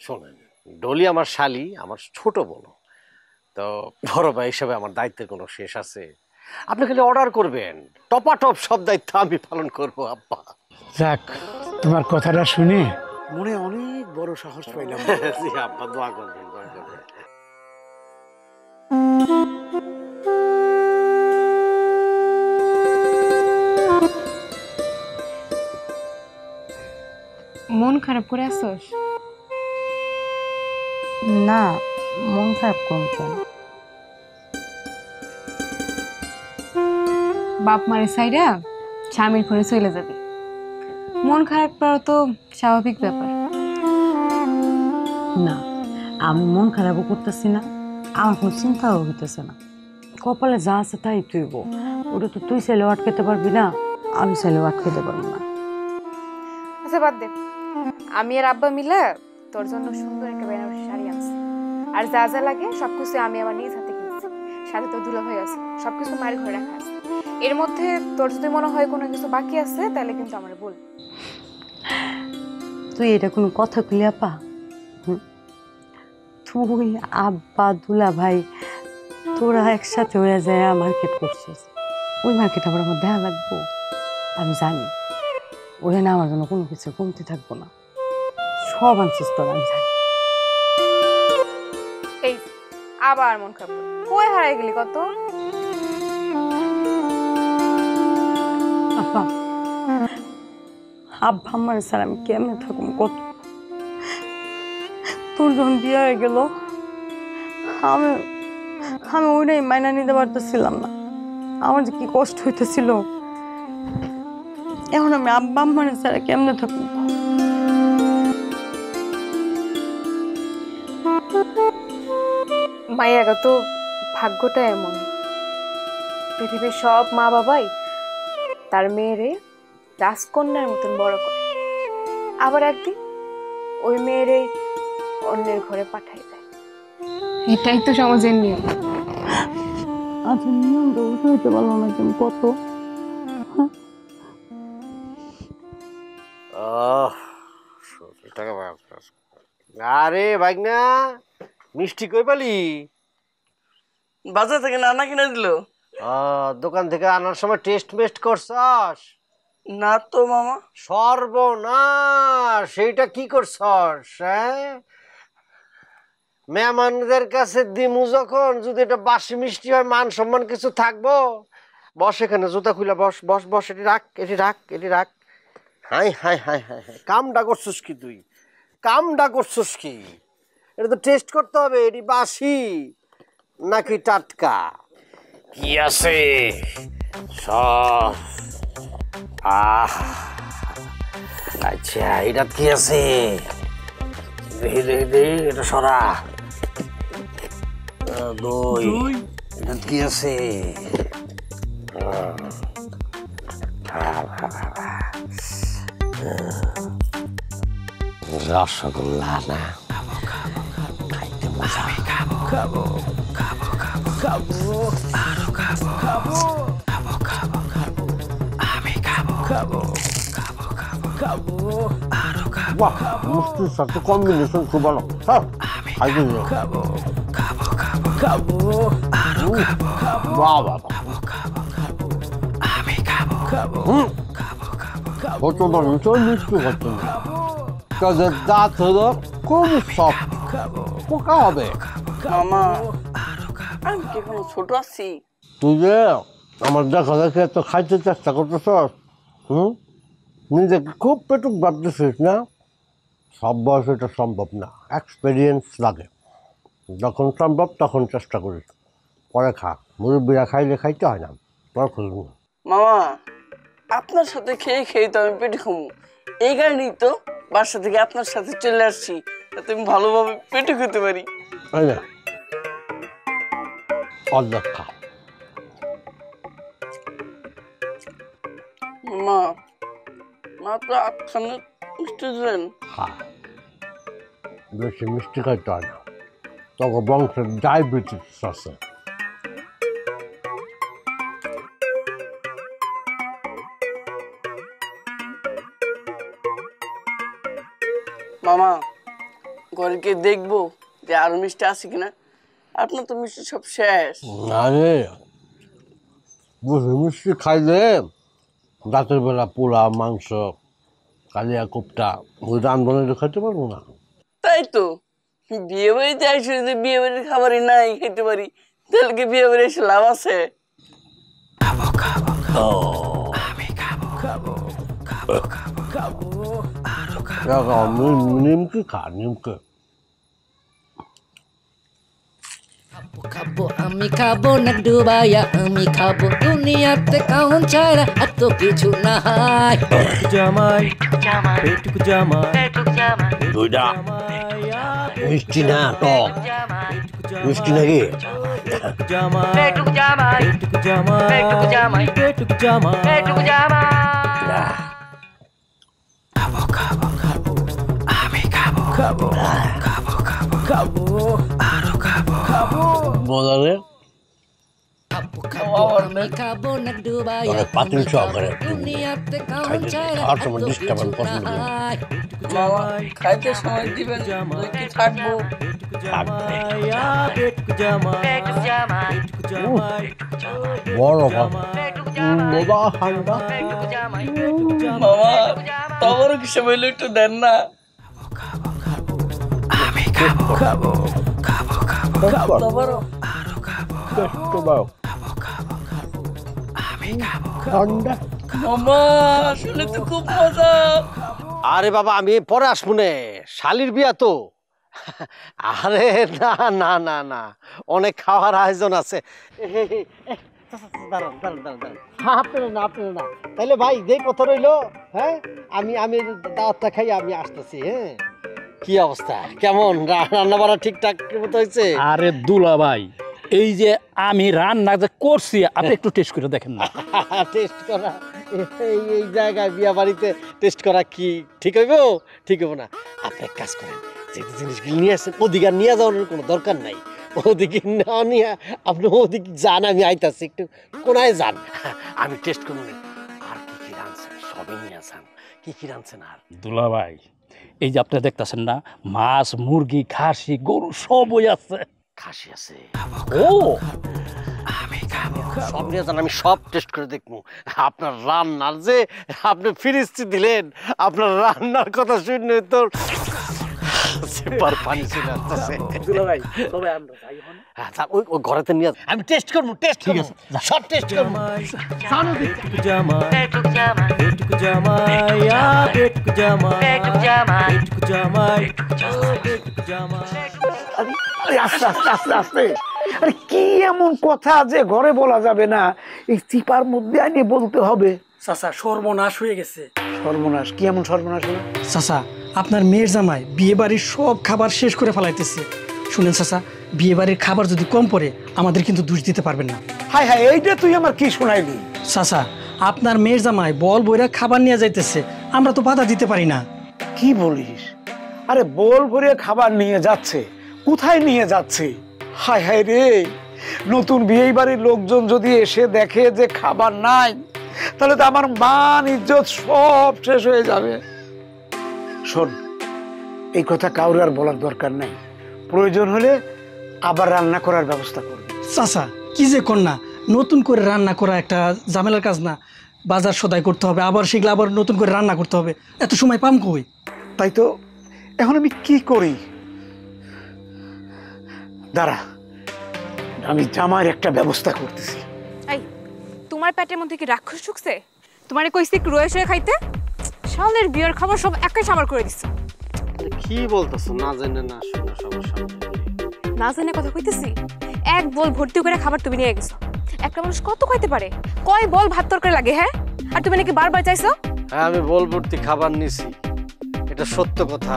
শোনেন, ডলি আমার শালি, আমার ছোট বোন, তো বড় ভাই হিসাবে আমার দায়িত্বের কোনো শেষ আছে? আপনি খালি অর্ডার করবেন, টপাটপ সব দায়িত্ব আমি পালন করবো আব্বা। যাক, তোমার কথাটা শুনে মনে অনেক বড় সাহস পাইলাম। জি আব্বা, দোয়া করবেন দোয়া করবেন। মন খারাপ করে আসছস? না, মন খারাপ করুন কেন? বাপ মারে সাইডা স্বামীর ঘরে চলে যাবি, মন খারাপ করা তো স্বাভাবিক ব্যাপার। না, আমি মন খারাপও করতেছি না, আমার কোনো চিন্তাও হইতেছে না। কপালে যা আছে তাই তুইব, ওটা তো তুই চাইলেও আটকাতে পারবি না, আমি চাইলেও আটকাতে পারবো না। আচ্ছা বাদ দে, আমি আর আব্বা মিলে তোর জন্য সুন্দর একটা বেনারসি শাড়ি আনছি, আর যা যা লাগে সবকিছু আমি আমার নিজ হাতে কিনছি। সাথে তোর দুলাভাই আছে, সবকিছু মায়ের ঘরে রাখা আছে। এর মধ্যে তোর যদি মনে হয় কোনো কিছু বাকি আছে তাহলে কিন্তু আমার বল। তুই এটা কোনো কথা কইলি আপা? তুই আব্বা দুলা ভাই তোরা একসাথে হয়ে যায় মার্কেট করছিস, ওই মার্কেট আবার আমার দেখা লাগবো? আমি জানি ওখানে আমার জন্য কোনো কিছু কমতে থাকবো না, সব আনছিস তোরা, আমি জানি। এই আবার মন খারাপ করে কই হারাই গেলি কত? আপা, আব্বা আমার স্যার আমি কেমনে থাকুম কত? তোর যখন বিয়ে হয়ে গেল আমি আমি ওইটাই মাইনা নিতে পারতেছিলাম না, আমার যে কি কষ্ট হইতেছিল। এখন আমি আব্বা আম্মার ছাড়া কেমনে থাকুম? মাইয়াগা তো ভাগ্যটা এমন, পৃথিবীর সব মা বাবাই তার মেয়েরে রাজকন্যার মতন বড় করে, আবার একদিন ওই মেয়েরে অন্যের ঘরে পাঠাই দেয়। এটাই তো সমাজের নিয়ম। আচ্ছা, নিয়মটা উঠে হইতে পারলো না কেন কত? আরে ভাগনা, মিষ্টি কই পালি? বাজার থেকে নানা কিনে দিল। দোকান থেকে আনার সময় টেস্ট মেস্ট করছস? না তো মামা। সর্বনাশ, সেইটা কি করছস? মেহমানদের কাছে দিমু যখন, যদি এটা বাসি মিষ্টি হয় মান সম্মান কিছু থাকবো? বস এখানে, জুতা খুলে বস বস বস, এটি রাখ এটি রাখ এটি রাখ। High high high high high, কামটা করছিস কি তুই? কামটা করছিস কি? এটা তো টেস্ট করতে হবে, এটি বাসি নাকি টাটকা। কি আছে সব? আচ্ছা এটা কি আছে? দেখি দেখি দেখি, এটা সরা। দই, এটা কি আছে? রসগোল্লা না? খাইতে মজা। খাবো খাবো খাবো খাবো আরো খাবো খাবো খাবো খাবো খাবো আমি খাবো খাবো খাবো খাবো খাবো আরো খাবো। বাহ, মিষ্টির সাথে কম্বিনেশন খুব ভালো। আমি খাবো খাবো খাবো খাবো আরো খাবো খাবো। বাহ বাহ, খাবো খাবো খাবো আমি খাবো খাবো খাবো খাবো খাবো। প্রচন্ড মিষ্টি হচ্ছে না, তাদের দাঁত হলো খুব সফট, পোকা হবে। মামা আমি কি এখনো ছোট আছি? তুই যে আমার দেখা দেখে এত খাইতে চেষ্টা করতেছস, নিজেকে খুব পেটুক ভাবতেছিস না? সব বয়স এটা সম্ভব না, এক্সপিরিয়েন্স লাগে। যখন সম্ভব তখন চেষ্টা করিস, পরে খা। মুরব্বীরা খাইলে খাইতে হয় না, পরে খুঁজব। মামা আপনার সাথে খেয়ে খেয়ে তো আমি পেটে খামু, এই কারণেই তো বাসা থেকে আপনার সাথে চলে আসছি, যাতে আমি ভালোভাবে পেটে খেতে পারি। অর্ধেক খা। মা মাত্র 8খানা মিষ্টি দিলেন। খা, বেশি মিষ্টি খাইতে হয় না, তখন বংশের ডায়াবেটিস আছে। মামা ঘরে গিয়ে দেখবো যে আরো মিষ্টি আছে কিনা। আপনার তো মিষ্টি সব শেষ। আরে বুঝি মিষ্টি খাইলে রাতের বেলা পোলা মাংস, কালিয়া কোপ্তা, ওই রান্ধনে খাইতে পারবো না। তাই তো বিয়ে বাড়িতে আসে, যদি বিয়ে বাড়ির খাবারই নাই খেতে পারি, তাহলে কি বিয়ে বাড়ি এসে লাভ আছে? খাবো খাবো খাবো আমি খাবো খাবো খাবো খাবো খাবো আরো খাবো। নিমকি খা, নিমকি। খাবো আমি খাবো না ডুবাইয়া, আমি খাবো দুনিয়াতে কাউন ছাড়া এত কিছু নাই। জামাই পেটুক জামাই দুইটা মিষ্টি না টক, মিষ্টি নাকি? জামাই পেটুক জামাই পেটুক জামাই পেটুক জামাই পেটুক জামাই। খাবো খাবো খাবো আমি খাবো খাবো খাবো খাবো খাবো আরো খাবো খাবো। বলারে পাতিল সহকারে আর সময় ডিস্টার্বেন্স পছন্দ মামা খাইতে সময় দিবেন, কি থাকবো। বড় মামা তোমারও কিছু বললে একটু দেন না। আমি খাবো খাবো খাবো খাবো খাবো তোমারও আরো খাবো খাবো খাবো খাবো খাবো আমি খাবো ঠান্ডা। মামা আসলে তো খুব মজা। আরে বাবা আমি পরে আসবো নে, শালির বিয়া তো। আরে না না না না, অনেক খাওয়ার আয়োজন আছে। দাঁড়ান দাঁড়ান দাঁড়ান দাঁড়ান, আপনারা না আপনারা না, তাহলে ভাই যে কথা রইলো, হ্যাঁ আমি দাওয়াতটা খাই, আমি আসতেছি। হ্যাঁ কি অবস্থা, কেমন রান্না বান্না ঠিকঠাক মতো হয়েছে? আরে দুলা ভাই, এই যে আমি রান্না যে করছি আপনি একটু টেস্ট করে দেখেন না। টেস্ট করা এই জায়গায় বিয়া বাড়িতে টেস্ট করা কি ঠিক হইব? ঠিক হইব না। আপনি এক কাজ করেন, যে জিনিসগুলো নিয়ে আসেন ওদিকে আর নিয়ে যাওয়ার কোনো দরকার নাই, ওদিকে না নিয়ে আপনি ওদিকে যান, আমি আইতাছি, একটু কোনায় যান, আমি টেস্ট করুন। আর কি কি রাঁধছেন সবই নিয়ে আসেন, কি কি রাঁধছেন? আর দুলা ভাই এই যে আপনি দেখতেছেন না, মাছ মুরগি খাসি গরু সবই আছে। খাসি আছে? ও আমি খাবো, সব নিয়ে যান, আমি সব টেস্ট করে দেখবো। আপনার রান্নার যে আপনি ফিরিস্তি দিলেন, আপনার রান্নার কথা শুনে তো পানি চলে আসতেছে। ওই ঘরেতে নিয়ে আমি টেস্ট করবো, টেস্ট ঠিক আছে, সব টেস্ট করবো। পেটুক জামাই পেটুক জামাই পেটুক জামাই পেটুক জামাই পেটুক জামাই পেটুক জামাই। আস্তে আস্তে আস্তে আস্তে, আরে কি এমন কথা যে ঘরে বলা যাবে না, এই চিপার মধ্যে আনিয়ে বলতে হবে? চাচা সর্বনাশ হয়ে গেছে। সর্বনাশ, কি এমন সর্বনাশ হলো? চাচা, আপনার মেয়ের জামাই বিয়ে বাড়ির সব খাবার শেষ করে ফেলাইতেছে। শুনেন চাচা, বিয়ে বাড়ির খাবার যদি কম পড়ে আমাদের কিন্তু দোষ দিতে পারবেন না। হায় হায়, এইটা তুই আমার কি শোনাইলি? চাচা, আপনার মেয়ের জামাই বল বইরা খাবার নিয়ে যাইতেছে, আমরা তো বাধা দিতে পারি না। কি বলিস? আরে বল ভরে খাবার নিয়ে যাচ্ছে, কোথায় নিয়ে যাচ্ছে? হায় হায় রে, নতুন বিয়ে বাড়ির লোকজন যদি এসে দেখে যে খাবার নাই, তাহলে তো আমার মান ইজ্জত সব শেষ হয়ে যাবে। শোন, এই কথা কাউরে আর বলার দরকার নাই, প্রয়োজন হলে আবার রান্না করার ব্যবস্থা করবে। চাচা, কি যে কন্যা, নতুন করে রান্না করা একটা ঝামেলার কাজ না। বাজার সদাই করতে হবে, আবার সেগুলো আবার নতুন করে রান্না করতে হবে, এত সময় পাম কই? তাই তো এখন আমি কি করি? দাঁড়া, আমি জামার একটা ব্যবস্থা করতেছি। এই, তোমার পেটের মধ্যে কি রাক্ষস ঢুকছে? তোমারে কইছি একটু রয়ে শয়ে খাইতে, শালের বিয়ের খাবার সব একাই সাবার করে দিছো। কি বলতেছো? না জানে না শুনে সবার সামনে না জানে কথা কইতেছি? এক বল ভর্তি করে খাবার তুমি নিয়ে গেছো। একটা মানুষ কত খাইতে পারে? কয় বল ভাত তরকারি লাগে, হ্যাঁ? আর তুমি নাকি বারবার চাইছো? হ্যাঁ, আমি বল ভর্তি খাবার নিছি, এটা সত্য কথা,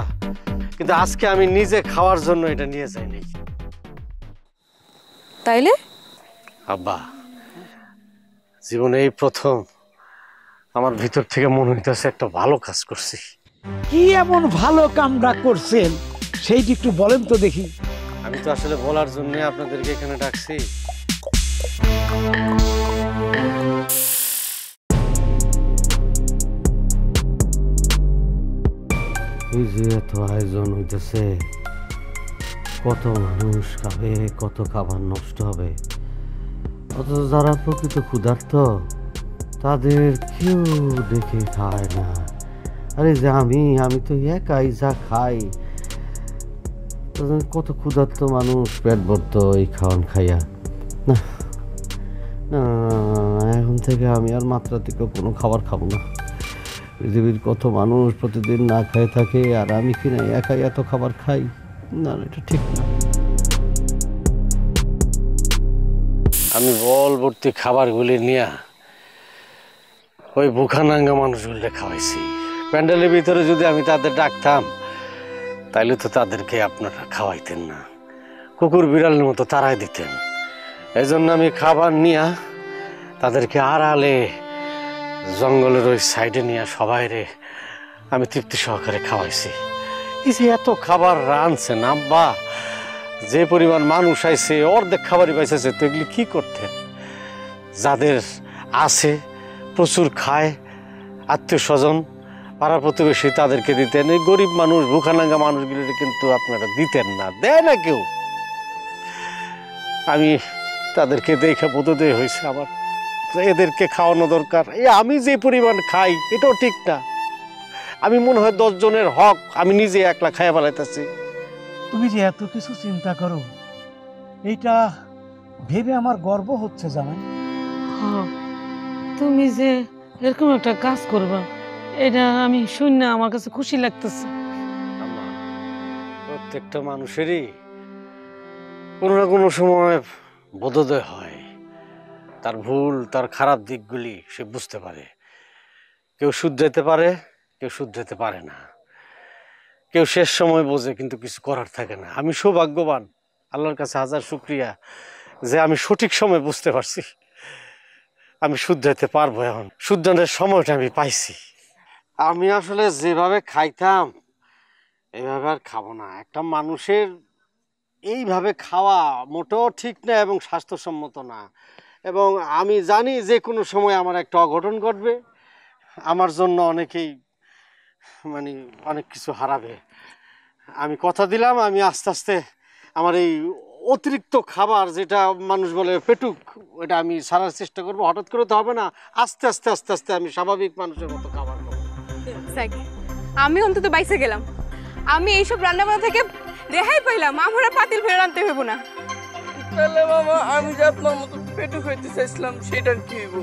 কিন্তু আজকে আমি নিজে খাওয়ার জন্য এটা নিয়ে যাইনি। তাইলে আব্বা, জীবনে এই প্রথম আমার ভিতর থেকে মনে হইতেছে একটা ভালো কাজ করছি। কি এমন ভালো কামরা করছেন সেইটি একটু বলেন তো দেখি। আমি তো আসলে বলার জন্য আপনাদেরকে এখানে ডাকছি। এই যে এত আয়োজন হইতেছে, কত মানুষ খাবে, কত খাবার নষ্ট হবে, অথচ যারা প্রকৃত ক্ষুধার্ত তাদের কেউ দেখে খায় না। আরে যে আমি তো একাই যা খাই, কত ক্ষুধার্ত মানুষ পেট ভরত এই খাওয়ান খাইয়া। না না, এখন থেকে আমি আর মাত্রা থেকে কোনো খাবার খাবো না। পৃথিবীর কত মানুষ প্রতিদিন না খেয়ে থাকে, আর আমি কিনা একাই এত খাবার খাই? না, এটা ঠিক না। আমি বল ভর্তি খাবারগুলি নিয়ে ওই ভুখানাঙ্গা মানুষগুলো খাওয়াইছি। প্যান্ডেলের ভিতরে যদি আমি তাদের ডাকতাম, তাইলে তো তাদেরকে আপনারা খাওয়াইতেন না, কুকুর বিড়ালের মতো তাড়াই দিতেন। এই জন্য আমি খাবার নিয়ে তাদেরকে আড়ালে জঙ্গলের ওই সাইডে নিয়ে সবাইরে আমি তৃপ্তি সহকারে খাওয়াইছি। এই যে এত খাবার রাঁধছেন আব্বা, যে পরিমাণ মানুষ আইছে অর্ধেক খাবারই পাইছে, তো এগুলি কি করতেন? যাদের আছে প্রচুর খায়, আত্মীয় স্বজন পাড়া প্রতিবেশী, তাদেরকে দিতেন। এই গরিব মানুষ ভুখানাঙ্গা মানুষগুলি কিন্তু আপনারা দিতেন না, দেয় না কেউ। আমি তাদেরকে দেখে বোধোদয় হয়েছে আমার, এদেরকে খাওয়ানো দরকার। এই আমি যে পরিমাণ খাই এটাও ঠিক না। আমি মনে হয় 10 জনের হক আমি নিজে একলা খাইয়া ফেলাইতেছি। তুমি যে এত কিছু চিন্তা করো, এইটা ভেবে আমার গর্ব হচ্ছে জামাই। তুমি যে এরকম একটা কাজ করবা, এটা আমি শুনে আমার কাছে খুশি লাগতেছে। প্রত্যেকটা মানুষেরই কোনো না কোনো সময় বোধোদয় হয়, তার ভুল তার খারাপ দিকগুলি সে বুঝতে পারে। কেউ শুধরাইতে পারে, কেউ শুধরাইতে পারে না, কেউ শেষ সময় বোঝে কিন্তু কিছু করার থাকে না। আমি সৌভাগ্যবান, আল্লাহর কাছে হাজার শুকরিয়া যে আমি সঠিক সময় বুঝতে পারছি, আমি শুধরাইতে পারবো। এখন শুধরানোর সময়টা আমি পাইছি। আমি আসলে যেভাবে খাইতাম এইভাবে আর খাবো না। একটা মানুষের এইভাবে খাওয়া মোটেও ঠিক না এবং স্বাস্থ্যসম্মত না। এবং আমি জানি যে কোনো সময় আমার একটা অঘটন ঘটবে, আমার জন্য অনেকেই অনেক কিছু হারাবে। আমি কথা দিলাম, আমি আস্তে আস্তে আমার এই অতিরিক্ত খাবার যেটা মানুষ বলে পেটুক, ওটা আমি সারার চেষ্টা করবো। হঠাৎ করে তো হবে না, আস্তে আস্তে আস্তে আস্তে আমি স্বাভাবিক মানুষের মতো খাবার খাবো। আমি অন্তত বাইসে গেলাম, আমি এইসব রান্নাবান্না থেকে রেহাই পাইলাম। আমরা পাতিল ফেলে রাঁধতে হইব না। তাহলে মামা, আমি যে আপনার মতো পেটুক হইতে চাইছিলাম সেটার কি হইব?